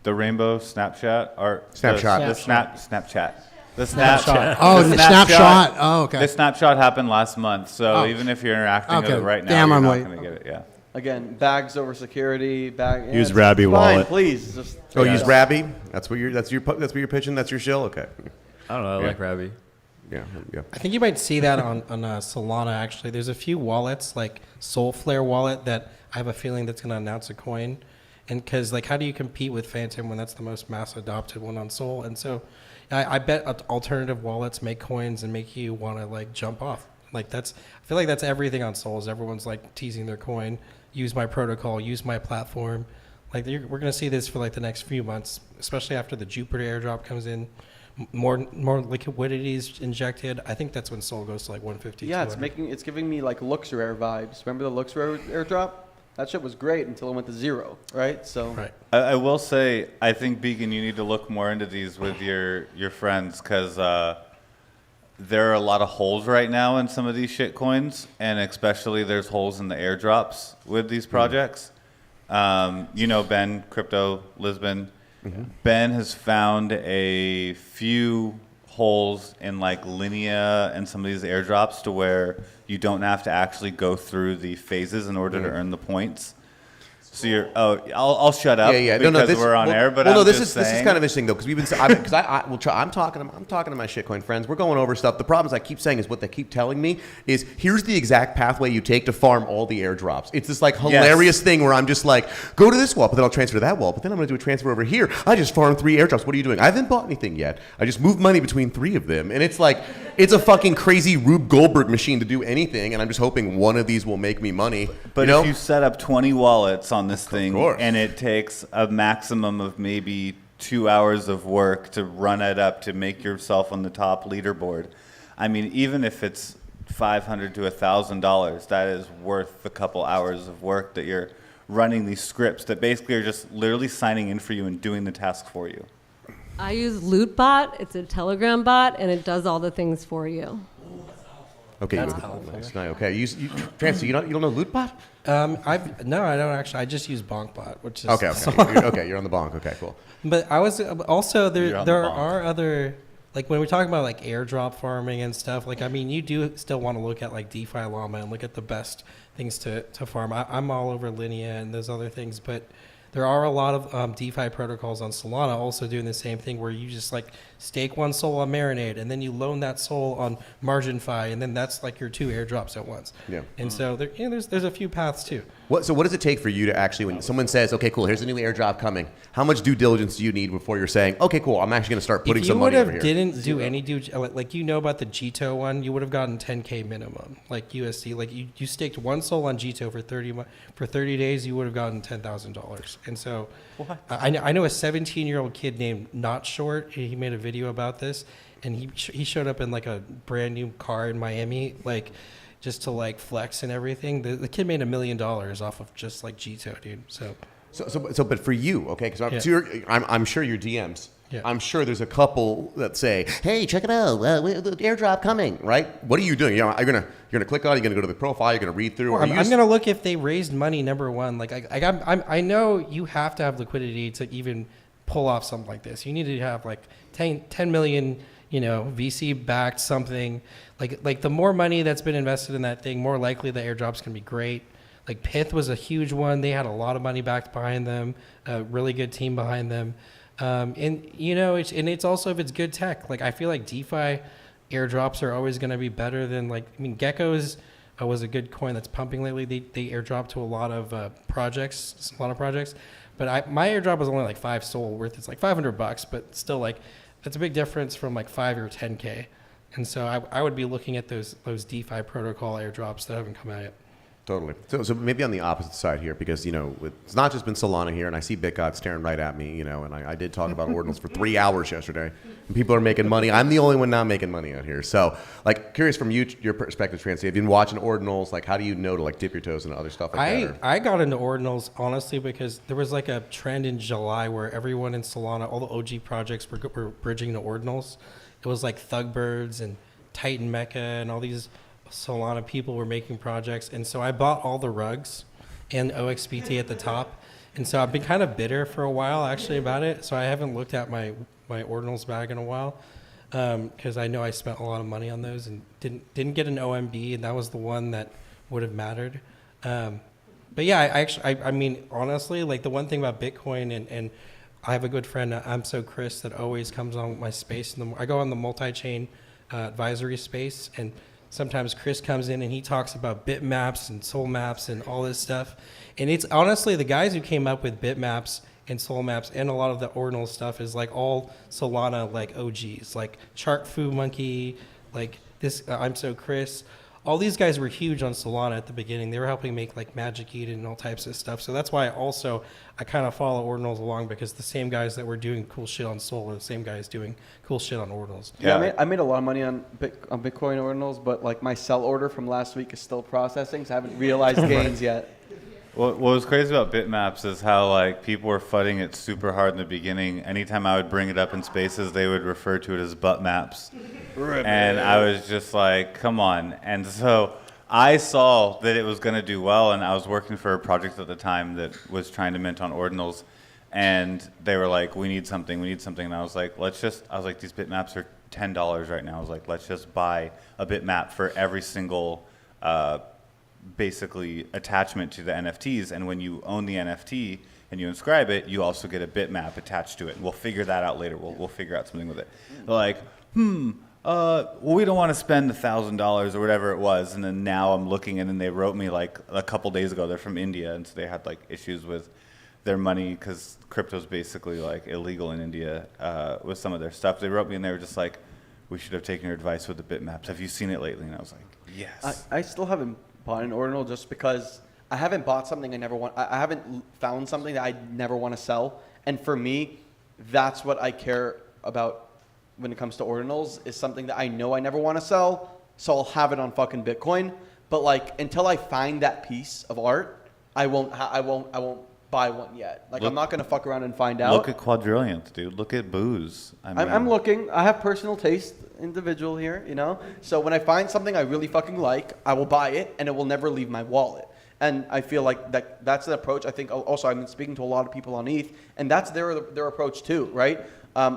The Rainbow Snapchat Snapshot. Snapchat. The Snapshot. Oh, the snapshot. Oh, okay. The snapshot happened last month, so even if you're interacting with it right now, you're not going to get it. Yeah. Again, bags over security. Use Rabby wallet. Please. Just use Rabby. That's what you're pitching. That's your shill. Okay. I don't know. I like Rabby. Yeah. I think you might see that on Solana, actually. There's a few wallets, like Soulflare wallet, that I have a feeling that's going to announce a coin. And because, how do you compete with Phantom when that's the most mass adopted one on Sol? And so I bet alternative wallets make coins and make you want to, jump off. I feel like that's everything on Sol. Everyone's, teasing their coin. Use my protocol, use my platform. We're going to see this for the next few months, especially after the Jupiter airdrop comes in. More liquidity is injected. I think that's when Sol goes to 150. Yeah, it's giving me LooksRare vibes. Remember the LooksRare airdrop? That shit was great until it went to zero, right? So right. I will say, I think Beacon, you need to look more into these with your friends, because there are a lot of holes right now in some of these shit coins, and especially there's holes in the airdrops with these projects. Ben, Crypto Lisbon. Mm-hmm. Ben has found a few holes in Linea and some of these airdrops to where you don't have to actually go through the phases in order to earn the points. So I'll shut up because we're on air. But this is kind of interesting though, because we've been I'm talking to my shitcoin friends. We're going over stuff. The problem is I keep saying is what they keep telling me is here's the exact pathway you take to farm all the airdrops. It's this hilarious thing where I'm just go to this wall, but then I'll transfer to that wall, but then I'm going to do a transfer over here. I just farmed 3 airdrops. What are you doing? I haven't bought anything yet. I just moved money between 3 of them, and it's it's a fucking crazy Rube Goldberg machine to do anything, and I'm just hoping one of these will make me money. But if you set up 20 wallets on this thing, and it takes a maximum of maybe 2 hours of work to run it up to make yourself on the top leaderboard. I mean, even if it's $500 to $1,000, that is worth a couple hours of work that you're running these scripts that basically are just literally signing in for you and doing the task for you. I use LootBot. It's a Telegram bot, and it does all the things for you. Okay, nice. Okay, Transfer, you don't know LootBot? No, I don't actually. I just use BonkBot, which is okay. You're on the Bonk. Okay, cool. But I was also there are other when we're talking about airdrop farming and stuff. You do still want to look at DeFi Llama and look at the best things to farm. I'm all over Linea and those other things, but there are a lot of DeFi protocols on Solana also doing the same thing where you just stake one Sol on Marinade and then you loan that Sol on MarginFi, and then that's your 2 airdrops at once. Yeah. And so there's a few paths too. So what does it take for you to actually, when someone says, okay, cool, here's a new airdrop coming, how much due diligence do you need before you're saying, okay, cool, I'm actually going to start putting some money over here? If you didn't do any like you know about the Jito one, you would have gotten 10K minimum, like USD. Like you staked one soul on Jito for 30 days, you would have gotten $10,000. And so I know a 17-year-old kid named Not Short. He made a video about this, and he showed up in like a brand new car in Miami, like just to like flex and everything. The kid made $1 million off of just like Jito, dude. So but for you, okay, because Yeah. I'm sure your DMs. Yeah. I'm sure there's a couple that say, "Hey, check it out, the airdrop coming." Right? What are you doing? You're gonna click on it. You're gonna go to the profile. You're gonna read through. I'm gonna look if they raised money. Number one, like I know you have to have liquidity to even pull off something like this. You need to have like 10 million, VC backed something. Like the more money that's been invested in that thing, more likely the airdrop's gonna be great. Like Pith was a huge one. They had a lot of money backed behind them, a really good team behind them. It's also if it's good tech. Like I feel like DeFi airdrops are always going to be better than Gecko's was a good coin that's pumping lately. They airdrop to a lot of projects, but my airdrop was only like 5 SOL worth. It's like $500, but still like that's a big difference from like 5 or 10K. And so I would be looking at those DeFi protocol airdrops that haven't come out yet. Totally. So maybe on the opposite side here, because it's not just been Solana here, and I see BitGod staring right at me, and I did talk about ordinals for 3 hours yesterday, and people are making money. I'm the only one not making money out here. So, curious from your perspective, Transy, have you been watching ordinals? Like, how do you know to dip your toes into other stuff like that? I got into ordinals honestly because there was like a trend in July where everyone in Solana, all the OG projects were bridging to ordinals. It was like Thugbirds and Titan Mecha and all these Solana people were making projects, and so I bought all the rugs and OXBT at the top, and so I've been kind of bitter for a while actually about it. So I haven't looked at my ordinals bag in a while because I know I spent a lot of money on those and didn't get an OMB, and that was the one that would have mattered. But yeah, I mean honestly, like the one thing about Bitcoin and I have a good friend, I'm So Chris, that always comes on my space. I go on the multi-chain advisory space, and sometimes Chris comes in and he talks about bitmaps and soul maps and all this stuff. And it's honestly the guys who came up with bitmaps and soul maps and a lot of the ordinal stuff is like all Solana like OGs, like Chart Fu Monkey, like this I'm So Chris. All these guys were huge on Solana at the beginning. They were helping make like Magic Eden and all types of stuff. So that's why I kind of follow ordinals along, because the same guys that were doing cool shit on Sol are the same guys doing cool shit on ordinals. Yeah, I made a lot of money on Bitcoin ordinals, but like my sell order from last week is still processing, so I haven't realized gains yet. What was crazy about bitmaps is how people were fudding it super hard in the beginning. Anytime I would bring it up in spaces, they would refer to it as butt maps. And I was just like, come on. And so I saw that it was going to do well, and I was working for a project at the time that was trying to mint on ordinals, and they were like, we need something. And I was like, these bitmaps are $10 right now. I was like, let's just buy a bitmap for every single basically attachment to the NFTs, and when you own the NFT and you inscribe it, you also get a bitmap attached to it. And we'll figure that out later. We'll figure out something with it. They're like, well, we don't want to spend $1,000 or whatever it was. And then now I'm looking, and then they wrote me like a couple days ago. They're from India, and so they had like issues with their money because crypto's basically like illegal in India with some of their stuff. They wrote me, and they were just like, we should have taken your advice with the bitmaps. Have you seen it lately? And I was like, yes. I still haven't bought an ordinal just because I haven't bought something I never want. I haven't found something that I never want to sell. And for me, that's what I care about when it comes to ordinals, is something that I know I never want to sell, so I'll have it on fucking Bitcoin. But like until I find that piece of art, I won't buy one yet. Like I'm not gonna fuck around and find out. Look at Quadrillionth, dude. Look at Booze. I'm looking. I have personal taste, individual here, So when I find something I really fucking like, I will buy it, and it will never leave my wallet. And I feel like that's the approach. I think also I've been speaking to a lot of people on ETH, and that's their approach too, right?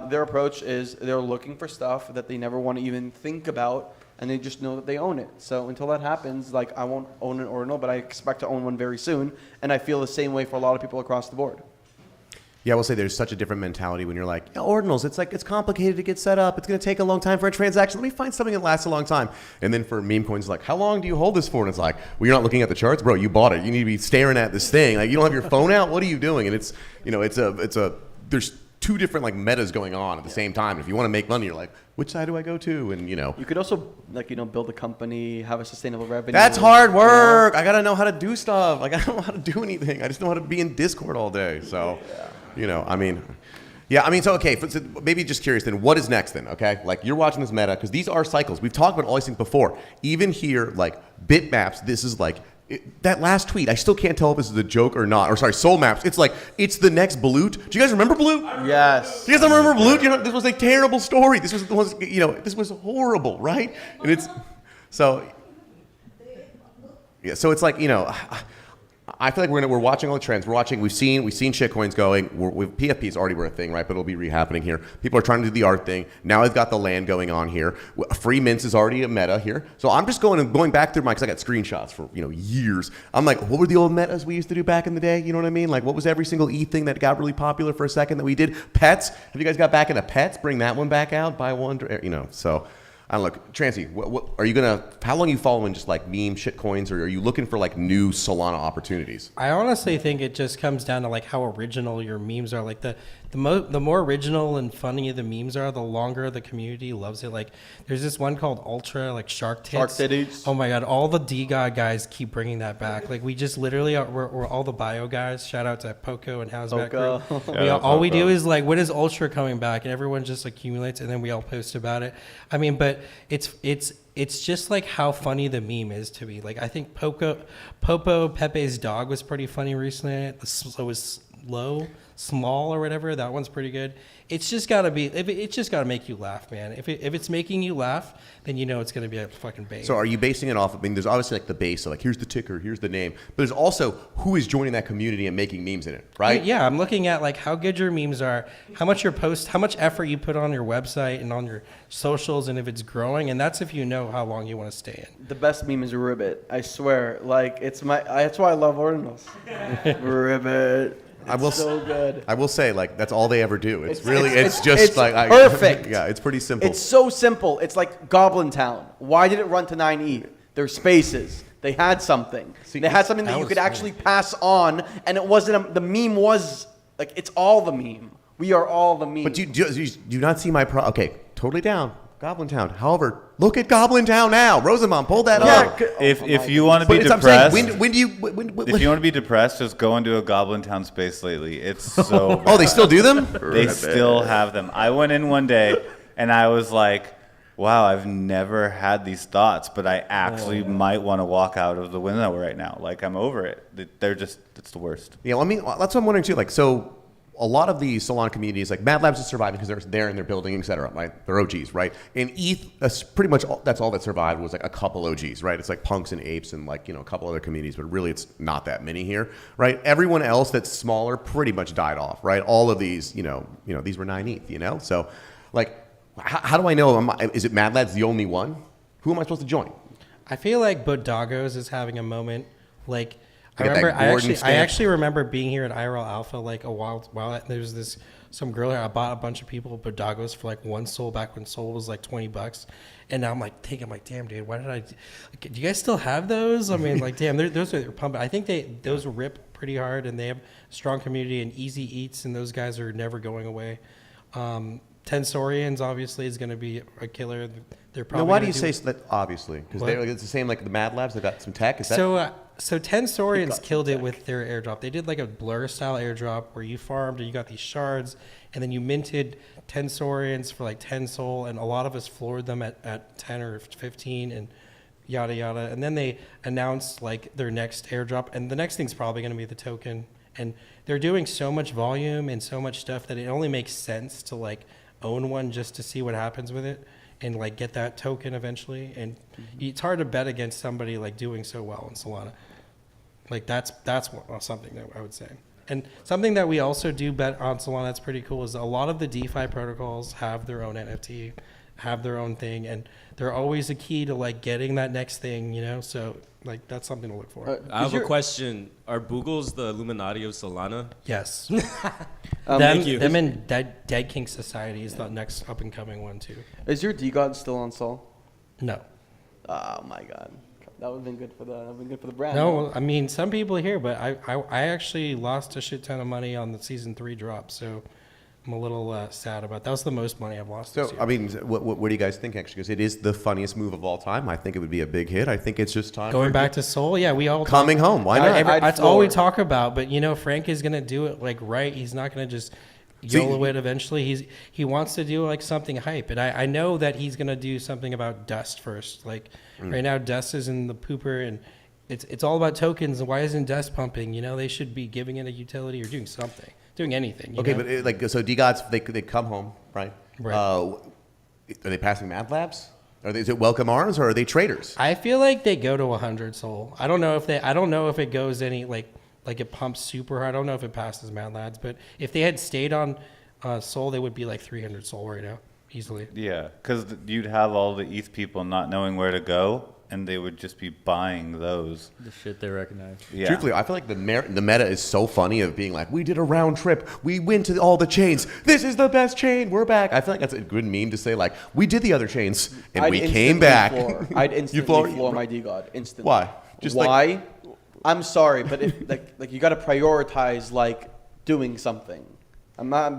Their approach is they're looking for stuff that they never want to even think about, and they just know that they own it. So until that happens, like I won't own an ordinal, but I expect to own one very soon. And I feel the same way for a lot of people across the board. Yeah, I will say there's such a different mentality when you're like, yeah, ordinals, it's complicated to get set up. It's going to take a long time for a transaction. Let me find something that lasts a long time. And then for meme coins, like, how long do you hold this for? And it's like, well, you're not looking at the charts, bro. You bought it. You need to be staring at this thing. Like, you don't have your phone out. What are you doing? And it's, there's two different like metas going on at the same time. If you want to make money, you're like, which side do I go to? And you could also build a company, have a sustainable revenue. That's hard work. I gotta know how to do stuff. Like, I don't know how to do anything. I just know how to be in Discord all day. So, so okay. So maybe just curious then, what is next then? Okay, like you're watching this meta because these are cycles. We've talked about all these things before. Even here, like bitmaps, this is like. That last tweet, I still can't tell if this is a joke or not. Or sorry, Soul Maps. It's like, it's the next Balut. Do you guys remember Balut? Yes. Do you guys don't remember Balut? This was a terrible story. This was this was horrible, right? And it's, so, yeah, so it's like, I feel like we're watching all the trends. We've seen shitcoins going. PFPs already were a thing, right? But it'll be rehappening here. People are trying to do the art thing. Now I've got the land going on here. Free mints is already a meta here. So I'm just going back through because I got screenshots for years. I'm like, what were the old metas we used to do back in the day? You know what I mean? Like, what was every single E thing that got really popular for a second that we did? Pets. Have you guys got back into pets? Bring that one back out. Buy one. So. I don't know, Trancy, what are you how long are you following just like meme shit coins, or are you looking for like new Solana opportunities? I honestly think it just comes down to like how original your memes are. Like the more original and funny the memes are, the longer the community loves it. Like there's this one called Ultra, like Shark Tits. Shark Titties. Oh my God, all the DGOD guys keep bringing that back. Like we just literally we're all the bio guys. Shout out to Poco and Hazmat Group. All we do is like, when is Ultra coming back? And everyone just accumulates, and then we all post about it. I mean, but it's just like how funny the meme is to me. Like I think Popo Pepe's dog was pretty funny recently. It was small or whatever. That one's pretty good. It's just gotta be. It's just gotta make you laugh, man. If it's making you laugh, then it's gonna be a fucking bait. So are you basing it off? I mean, there's obviously like the base, so like here's the ticker, here's the name, but there's also who is joining that community and making memes in it, right? Yeah, I'm looking at like how good your memes are, how much how much effort you put on your website and on your socials, and if it's growing, and that's if you know how long you want to stay in. The best meme is Ribbit. I swear, like that's why I love Ordinals. Ribbit. So good. I will say, like, that's all they ever do. It's perfect. Yeah, it's pretty simple. It's so simple. It's like Goblin Town. Why did it run to 9E? There's spaces. They had something. They had something that you could actually pass on, and it wasn't the meme was like, it's all the meme. We are all the meme. But you do not see my okay, totally down. Goblin Town. However, look at Goblin Town now. Rosamond, pull that up. If you want to be depressed, if you want to be depressed, just go into a Goblin Town space lately. It's so. Oh, they still do them? They still have them. I went in one day and I was like, wow, I've never had these thoughts, but I actually might want to walk out of the window right now. Like, I'm over it. They're just, it's the worst. Yeah, well, I mean, that's what I'm wondering too. Like, so a lot of the Solana communities, like Mad Labs is surviving because they're there and they're building, et cetera, right? They're OGs, right? And ETH, pretty much that's all that survived was like a couple OGs, right? It's like Punks and Apes and like, a couple other communities, but really it's not that many here, right? Everyone else that's smaller pretty much died off, right? All of these, these were 9 ETH, So like, how do I know? Is it Mad Labs the only one? Who am I supposed to join? I feel like Bodagos is having a moment. Like, I actually remember being here at IRL Alpha like a while. There's some girl here. I bought a bunch of people Bodagos for like 1 Sol back when Sol was like $20, and now I'm like, damn, dude, why did I? Do you guys still have those? I mean, like, damn, those are pumping. I think those rip pretty hard, and they have a strong community and easy eats, and those guys are never going away. Tensorians obviously is going to be a killer. They're probably. Now, why do you say that? Obviously, because it's the same like the Mad Labs. They got some tech. Is that? So Tensorians killed it with their airdrop. They did like a Blur style airdrop where you farmed and you got these shards, and then you minted Tensorians for like 10 Sol, and a lot of us floored them at 10 or 15 and yada yada. And then they announced like their next airdrop, and the next thing's probably going to be the token. And they're doing so much volume and so much stuff that it only makes sense to like own one just to see what happens with it and like get that token eventually. And it's hard to bet against somebody like doing so well in Solana. Like that's something that I would say. And something that we also do bet on Solana that's pretty cool is a lot of the DeFi protocols have their own NFT have their own thing, and they're always a key to like getting that next thing, you know. So like that's something to look for. I have a question. Are Boogles the Illuminati of Solana? Yes. Thank you. Them and Dead King Society is the next up and coming one too. Is your DGod still on Sol? No. Oh my God, that would have been good for the brand. No, I mean some people here, but I actually lost a shit ton of money on the season 3 drop, so I'm a little sad about that. Was the most money I've lost this So, year. I mean, what do you guys think, actually? Because it is the funniest move of all time. I think it would be a big hit. I think it's just time Going for back to Seoul, yeah, we all coming home. Why not? That's all we talk about. But you know, Frank is gonna do it like right. He's not gonna just YOLO it eventually. He wants to do like something hype, and I know that he's gonna do something about Dust first. Like right now, Dust is in the pooper, and it's all about tokens. And why isn't Dust pumping? You know, they should be giving it a utility or doing something. Doing anything. Okay, know? but like, so DGods, they come home, right? Right. Are they passing math labs? Is it welcome arms, or are they traders? I feel like they go to 100 Soul. I don't know if it goes any like it pumps super hard. I don't know if it passes Mad Lads, but if they had stayed on Soul, they would be like 300 Soul right now, easily. Yeah, because you'd have all the ETH people not knowing where to go, and they would just be buying those. The shit they recognize. Yeah. Truthfully, I feel like the meta is so funny of being like, we did a round trip, we went to all the chains, this is the best chain, we're back. I feel like that's a good meme to say, like, we did the other chains and we came back. I'd instantly floor my DGod instantly. Why? Just why? like, I'm sorry, but if like you got to prioritize like doing something.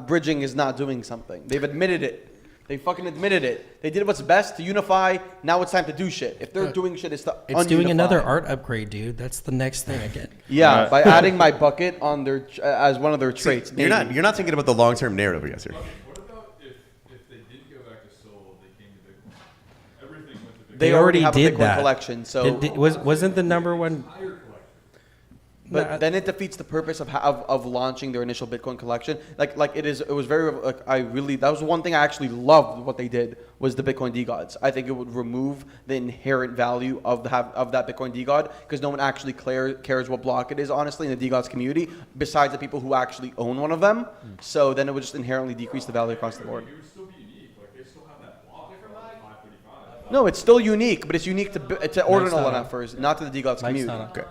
Bridging is not doing something. They've admitted it. They fucking admitted it. They did what's best to unify. Now it's time to do shit. If they're doing shit, it's to It's doing ununify. another art upgrade, dude. That's the next thing again. Yeah, by adding my bucket on their as one of their traits. you're not thinking about the long-term narrative, I guess. Here. What about if they did go back to Seoul, they came to Bitcoin? Everything went to Bitcoin. They already have did a Bitcoin that. collection, so wasn't the number one. But then it defeats the purpose of launching their initial Bitcoin collection. It was very that was one thing I actually loved what they did was the Bitcoin DGods. I think it would remove the inherent value of that Bitcoin DGod because no one actually cares what block it is, honestly, in the DGods community, besides the people who actually own one of them. So then it would just inherently decrease the value across the board. It would still be unique. Like they still have that block for like 535. No, it's still unique, but it's unique to ordinal not enough first, not to the DGods community. Okay.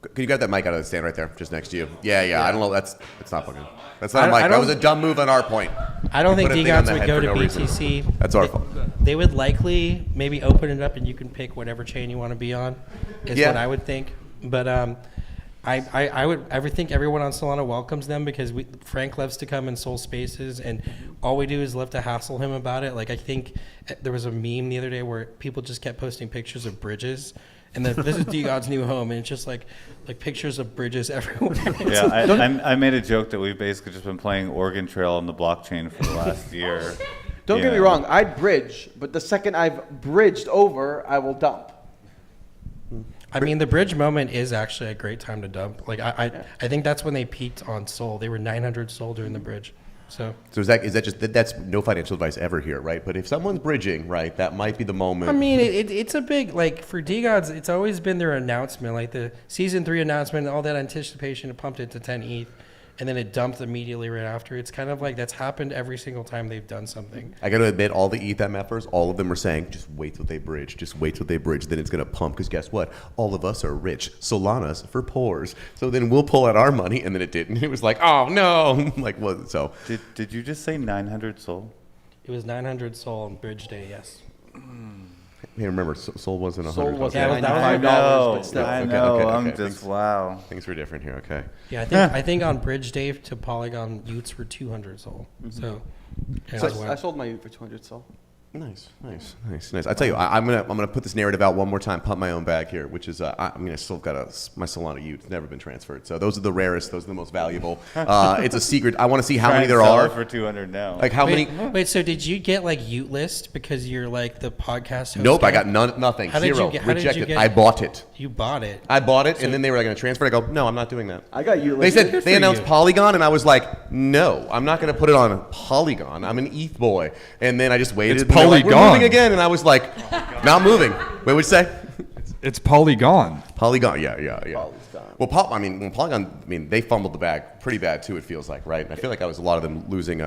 Can you grab that mic out of the stand right there, just next to you? Yeah. I don't know. That's not fucking. That's not a mic. That was a dumb move on our point. I don't think Put a thing on DGods the would head go for to no reason. BTC. That's our fault. They would likely maybe open it up and you can pick whatever chain you want to be on. Is what I would think. But I would think everyone on Solana welcomes them because Frank loves to come in Soul Spaces and all we do is love to hassle him about it. Like I think there was a meme the other day where people just kept posting pictures of bridges. And then this is DGod's new home, and it's just like pictures of bridges everywhere. Yeah, I made a joke that we've basically just been playing Oregon Trail on the blockchain for the last year. Don't get me wrong, I'd bridge, but the second I've bridged over, I will dump. I mean, the bridge moment is actually a great time to dump. Like I think that's when they peaked on Sol. They were 900 Sol during the bridge. So is that just that's no financial advice ever here, right? But if someone's bridging, right, that might be the moment. I mean, it's a big like for DGods. It's always been their announcement, like the season 3 announcement, all that anticipation. It pumped it to 10 ETH, and then it dumped immediately right after. It's kind of like that's happened every single time they've done something. I got to admit, all the ETH MFers, all of them are saying, just wait till they bridge. Just wait till they bridge. Then it's going to pump because guess what? All of us are rich. Solana's for poors. So then we'll pull out our money, and then it didn't. It was like, oh no! Like what? So did you just say 900 Sol? It was 900 Sol on bridge day. Yes. Hey, remember, Sol wasn't 100. Sol was okay. $95, but still. I know. Okay. I'm just wow. Things were different here. Okay. Yeah, I think on bridge day to Polygon, Utes were 200 Sol. So I sold my Ute for 200 Sol. Nice. I tell you, I'm gonna put this narrative out one more time. Pump my own bag here, which is I still got my Solana Ute. It's never been transferred. So those are the rarest. Those are the most valuable. It's a secret. I want to see how many there are. For 200 now. Like how many? Wait, so did you get like Ute list because you're like the podcast host? Nope, I got nothing. How did Zero. you get, Rejected. I bought it. You bought it. I bought it, and then they were going to transfer it. I go, no, I'm not doing that. I got Ute They list. said they announced Polygon, and I was like, no, I'm not going to put it on Polygon. I'm an ETH boy. And then I just waited. It's and they're like, Polygon. we're moving again, and I was like, not moving. Wait, what'd you say? It's Polygon. Polygon, yeah. Well, Polygon, they fumbled the bag pretty bad too. It feels like, right? And I feel like that was a lot of them losing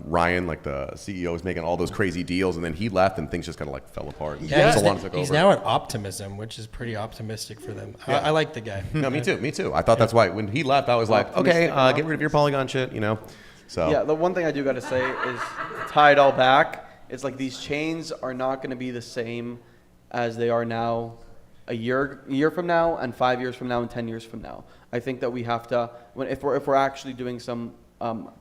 Ryan, like the CEO, was making all those crazy deals, and then he left, and things just kind of like fell apart. And Solana took he's over. now at Optimism, which is pretty optimistic for them. Yeah. I like the guy. No, me too. I thought that's why when he left, I was like, okay, get rid of your Polygon shit, So yeah, the one thing I do got to say is tie it all back. It's like these chains are not going to be the same as they are now a year from now, and 5 years from now, and 10 years from now. I think that we have to, if we're actually doing some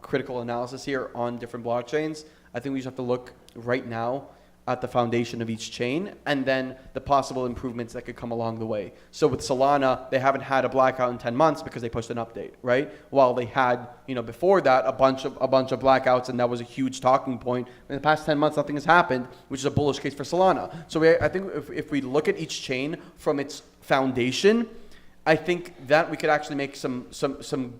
critical analysis here on different blockchains, I think we just have to look right now at the foundation of each chain, and then the possible improvements that could come along the way. So with Solana, they haven't had a blackout in 10 months because they pushed an update, right? While they had, before that, a bunch of blackouts, and that was a huge talking point. In the past 10 months, nothing has happened, which is a bullish case for Solana. So I think if we look at each chain from its foundation, I think that we could actually make some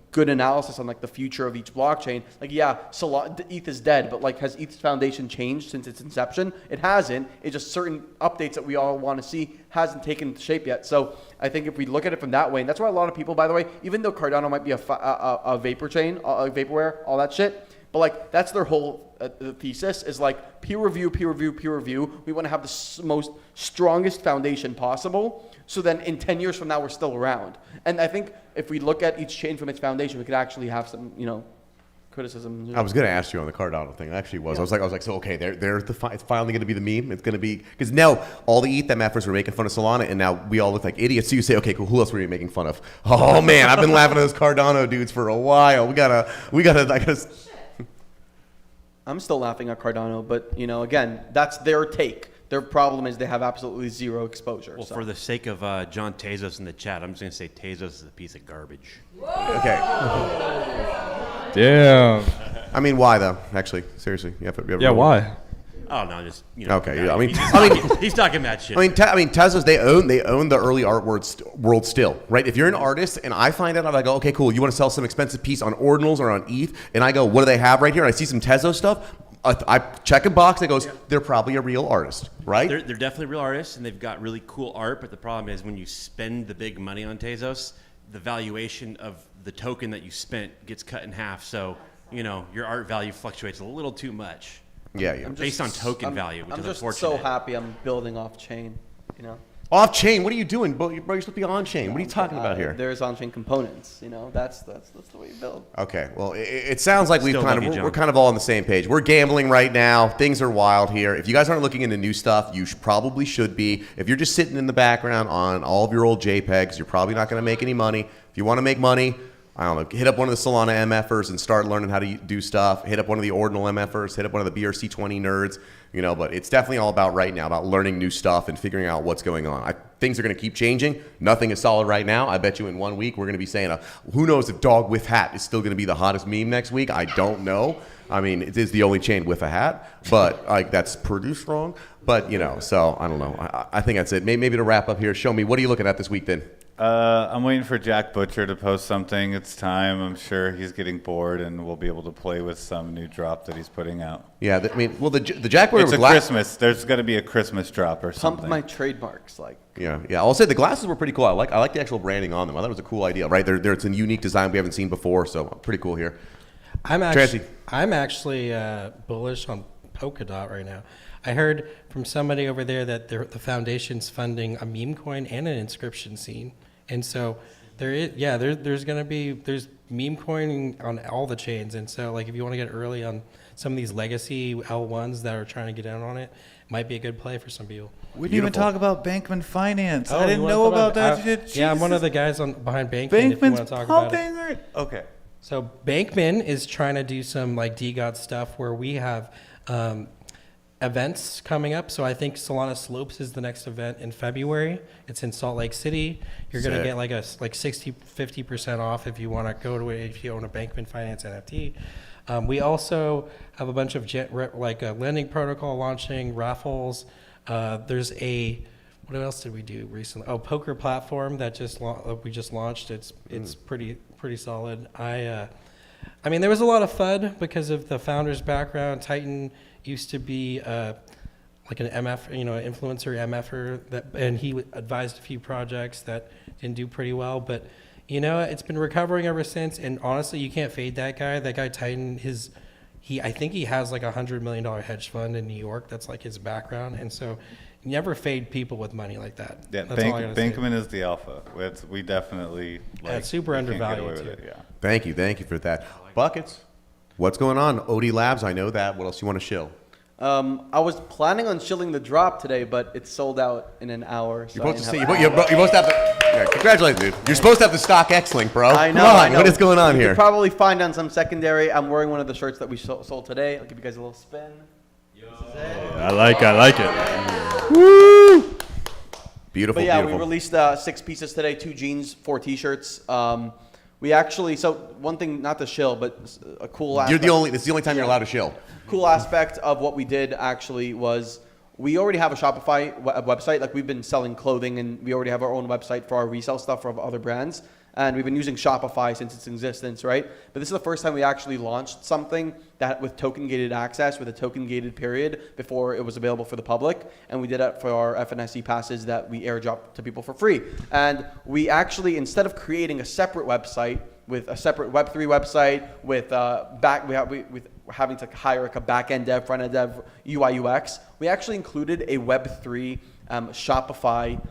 good analysis on like the future of each blockchain. Like, yeah, ETH is dead, but like, has ETH's foundation changed since its inception? It hasn't. It's just certain updates that we all want to see hasn't taken shape yet. So I think if we look at it from that way, and that's why a lot of people, by the way, even though Cardano might be a vapor chain, vaporware, all that shit, but like that's their whole thesis is like peer review. We want to have the most strongest foundation possible. So then in 10 years from now, we're still around. And I think if we look at each chain from its foundation, we could actually have some, criticism. I was going to ask you on the Cardano thing. I actually was. Yeah. I was like, so okay, it's finally going to be the meme. It's going to be, because now all the ETH MFers were making fun of Solana, and now we all look like idiots. So you say, okay, cool, who else were you making fun of? Oh man, I've been laughing at those Cardano dudes for a while. I gotta. I'm still laughing at Cardano, but again, that's their take. Their problem is they have absolutely zero exposure. Well, for the sake of John Tezos in the chat, I'm just going to say Tezos is a piece of garbage. Okay. Damn. I mean, why though? Actually, seriously, you ever why? Oh no, just Okay, yeah. he's talking mad shit. I mean, Tezos, they own the early art world still, right? If you're an artist and I find out, I go, okay, cool. You want to sell some expensive piece on Ordinals or on ETH, and I go, what do they have right here? And I see some Tezos stuff. I check a box and it goes, they're probably a real artist, right? They're definitely real artists, and they've got really cool art. But the problem is when you spend the big money on Tezos, the valuation of the token that you spent gets cut in half. So your art value fluctuates a little too much. Yeah. Based on token value, which is unfortunate. I'm just so happy I'm building off chain. Off chain? What are you doing, bro? You're supposed to be on chain. What are you talking about here? There's on chain components. That's the way you build. Okay. Well, it sounds like we're kind of all on the same page. We're gambling right now. Things are wild here. If you guys aren't looking into new stuff, you probably should be. If you're just sitting in the background on all of your old JPEGs, you're probably not going to make any money. If you want to make money, I don't know, hit up one of the Solana MFers and start learning how to do stuff. Hit up one of the Ordinal MFers. Hit up one of the BRC20 nerds. But it's definitely all about right now, about learning new stuff and figuring out what's going on. Things are going to keep changing. Nothing is solid right now. I bet you in 1 week we're going to be saying, who knows if dog with hat is still going to be the hottest meme next week. I don't know. I mean, it is the only chain with a hat, but that's pretty strong. But, so I don't know. I think that's it. Maybe to wrap up here, show me, what are you looking at this week then? I'm waiting for Jack Butcher to post something. It's time. I'm sure he's getting bored, and we'll be able to play with some new drop that he's putting out. Yeah, the Jack Butcher. It's a Christmas. There's got to be a Christmas drop or something. Pump my trademarks, like. Yeah. I'll say the glasses were pretty cool. I like the actual branding on them. I thought it was a cool idea, right? It's a unique design we haven't seen before, so pretty cool here. I'm actually bullish on Polkadot right now. I heard from somebody over there that the foundation's funding a meme coin and an inscription scene, and so there's meme coin on all the chains, and so like if you want to get early on some of these legacy L1s that are trying to get in on it, might be a good play for some people. We didn't even talk about Bankman Finance. I didn't know about that shit. Yeah, I'm one of the guys behind Bankman. Bankman's if you want to talk about it. Okay. So Bankman is trying to do some like DGOT stuff where we have events coming up. So I think Solana Slopes is the next event in February. It's in Salt Lake City. You're going to get like 50% off if you want to go to it if you own a Bankman Finance NFT. We also have a bunch of a lending protocol launching, raffles. There's what else did we do recently? Oh, poker platform that we just launched. It's pretty solid. I mean, there was a lot of FUD because of the founder's background. Titan used to be like an MF, influencer MFer and he advised a few projects that didn't do pretty well, but it's been recovering ever since. And honestly, you can't fade that guy. That guy tightened I think he has like $100 million hedge fund in New York. That's like his background. And so you never fade people with money like that. Yeah, That's all I gotta say. Bankman is the alpha. We definitely it's super we can't get undervalued away with too. it, yeah. Thank you for that. Buckets, what's going on? OD Labs, I know that. What else you want to shill? I was planning on shilling the drop today, but it's sold out in an hour. So You're supposed to have the. Yeah, congratulations, dude. You're supposed to have the StockX link, bro. I know. Come on, I know. what is going on you here? could probably find on some secondary. I'm wearing one of the shirts that we sold today. I'll give you guys a little spin. I like it. Woo! Beautiful, But yeah, beautiful. we released 6 pieces today, 2 jeans, 4 t-shirts. We actually, so one thing, not to shill, but a cool aspect. It's the only time you're allowed to shill. Cool aspect of what we did actually was we already have a Shopify website. Like we've been selling clothing and we already have our own website for our resale stuff for other brands. And we've been using Shopify since its existence, right? But this is the first time we actually launched something that with token gated access, with a token gated period before it was available for the public. And we did that for our FNSE passes that we airdrop to people for free. And we actually, instead of creating a separate website with a separate Web3 website with with having to hire like a back-end dev, front-end dev, UI, UX, we actually included a Web3 Shopify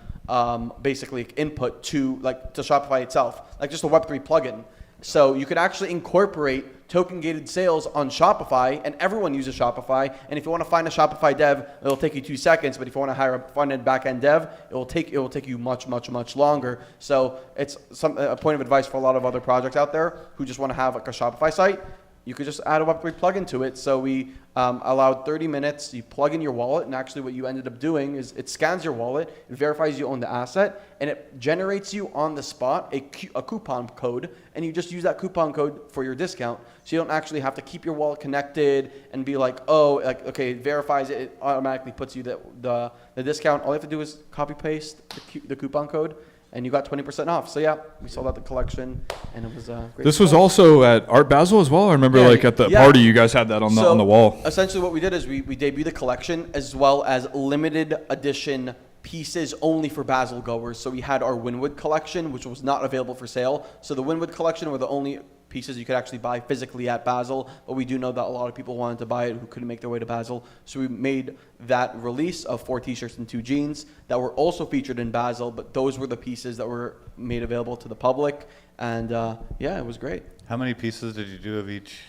basically input to Shopify itself, like just a Web3 plugin. So you could actually incorporate token gated sales on Shopify, and everyone uses Shopify. And if you want to find a Shopify dev, it'll take you 2 seconds. But if you want to hire a front-end, back-end dev, it will take you much longer. So it's a point of advice for a lot of other projects out there who just want to have like a Shopify site. You could just add a Web3 plugin to it. So we allowed 30 minutes. You plug in your wallet, and actually what you ended up doing is it scans your wallet, it verifies you own the asset, and it generates you on the spot a coupon code, and you just use that coupon code for your discount. So you don't actually have to keep your wallet connected and be like, okay, it verifies it, it automatically puts you the discount. All you have to do is copy paste the coupon code, and you got 20% off. So yeah, we sold out the collection, and it was great. This was also at Art Basel as well. I remember at the party you guys had that on the wall. Essentially what we did is we debuted the collection as well as limited edition pieces only for Basel goers. So we had our Winwood collection, which was not available for sale. So the Winwood collection were the only pieces you could actually buy physically at Basel, but we do know that a lot of people wanted to buy it who couldn't make their way to Basel. So we made that release of 4 t-shirts and 2 jeans that were also featured in Basel, but those were the pieces that were made available to the public. And yeah, it was great. How many pieces did you do of each?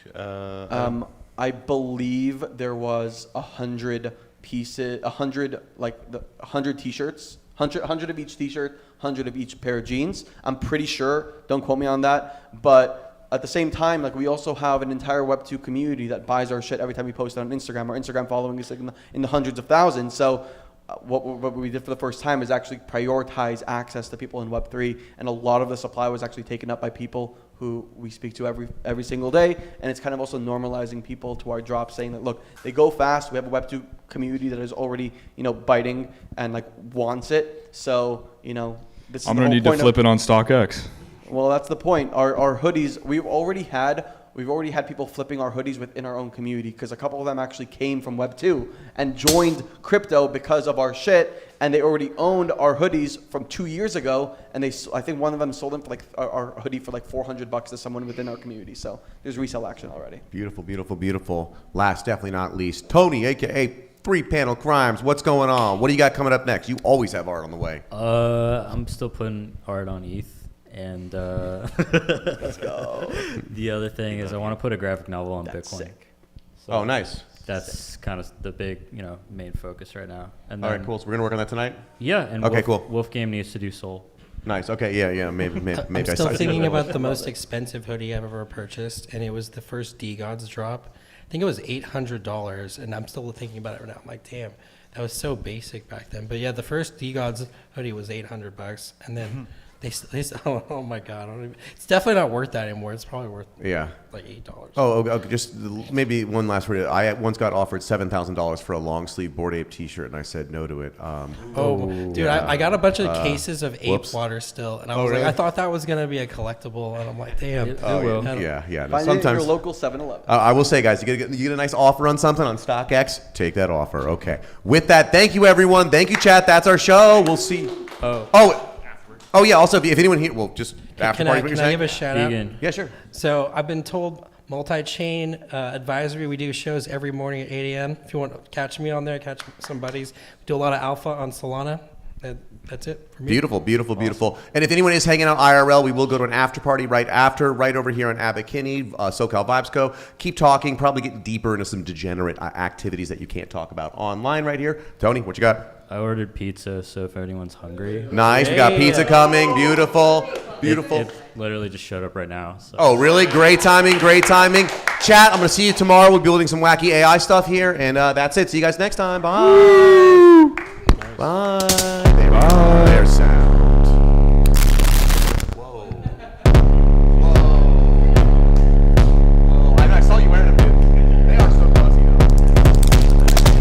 I believe there was 100 pieces, 100 t-shirts, 100 of each t-shirt, 100 of each pair of jeans. I'm pretty sure, don't quote me on that, but at the same time, we also have an entire Web2 community that buys our shit every time we post it on Instagram. Our Instagram following is in the hundreds of thousands. So what we did for the first time is actually prioritize access to people in Web3, and a lot of the supply was actually taken up by people who we speak to every single day. And it's kind of also normalizing people to our drop, saying that, look, they go fast. We have a Web2 community that is already, biting and wants it. So, this is I'm going to need to flip it on StockX. Well, that's the point. Our hoodies, we've already had people flipping our hoodies within our own community, because a couple of them actually came from Web2 and joined crypto because of our shit, and they already owned our hoodies from 2 years ago, and I think one of them sold them for our hoodie for $400 to someone within our community. So there's resale action already. Beautiful, beautiful, beautiful. Last, definitely not least, Tony, aka 3-Panel Crimes. What's going on? What do you got coming up next? You always have art on the way. I'm still putting art on ETH. And let's go. The other thing is I want to put a graphic novel on Bitcoin. Sick. So oh, nice. That's kind of the big, main focus right now. And all then, right, cool. So we're gonna work on that tonight. Yeah. And okay, cool. Wolfgame needs to do Soul. Nice. Okay. Yeah. Maybe. I'm still thinking about the most expensive hoodie I've ever purchased, and it was the first DGods drop. I think it was $800, and I'm still thinking about it right now. I'm like, damn, that was so basic back then. But yeah, the first DGods hoodie was $800, and then. Oh my god! I don't even, it's definitely not worth that anymore. It's probably worth like $8. Oh, okay, just maybe one last word. I once got offered $7,000 for a long sleeve Bored Ape T-shirt, and I said no to it. Dude, I got a bunch of cases of ape whoops. water still, and I Oh, was really? like, I thought that was gonna be a collectible, and I'm like, damn. Yeah. No, Find it at sometimes your local 7-Eleven. I will say, guys, you get a nice offer on something on StockX, take that offer. Okay. With that, thank you, everyone. Thank you, chat. That's our show. We'll see. Oh yeah. Also, if anyone here, well, just after Can party. I, what you're can I saying? give a shout out? Yeah, sure. So I've been told multi-chain advisory. We do shows every morning at 8 a.m. If you want to catch me on there, catch some buddies. We do a lot of alpha on Solana. That's it for me. Beautiful. And if anyone is hanging out IRL, we will go to an after party right over here on Abbot-Kinney, SoCal Vibes Co. Keep talking, probably getting deeper into some degenerate activities that you can't talk about online right here. Tony, what you got? I ordered pizza, so if anyone's hungry. Nice, we got pizza coming. Beautiful. It literally just showed up right now. So. Oh, really? Great timing. Chat, I'm going to see you tomorrow. We'll be building some wacky AI stuff here. And that's it. See you guys next time. Bye. Bye. There's sound. Whoa. I saw you wearing them. They are so fuzzy, though.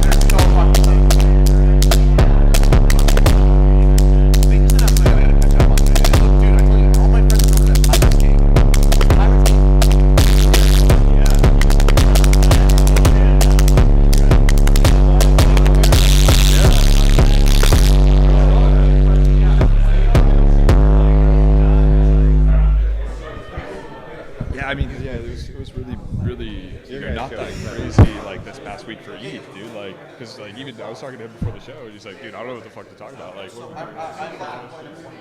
They're so fucking fuzzy. They just have to catch up on it. Look, dude, I told you, all my friends are over that Pirates game. Yeah, I mean, it was really, not that crazy like this past week for ETH, dude. Like, because like even I was talking to him before the show, and he's like, dude, I don't know what the fuck to talk about. Like, what are we doing?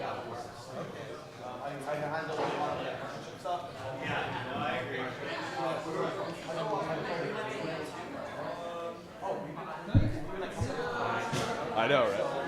I know, right?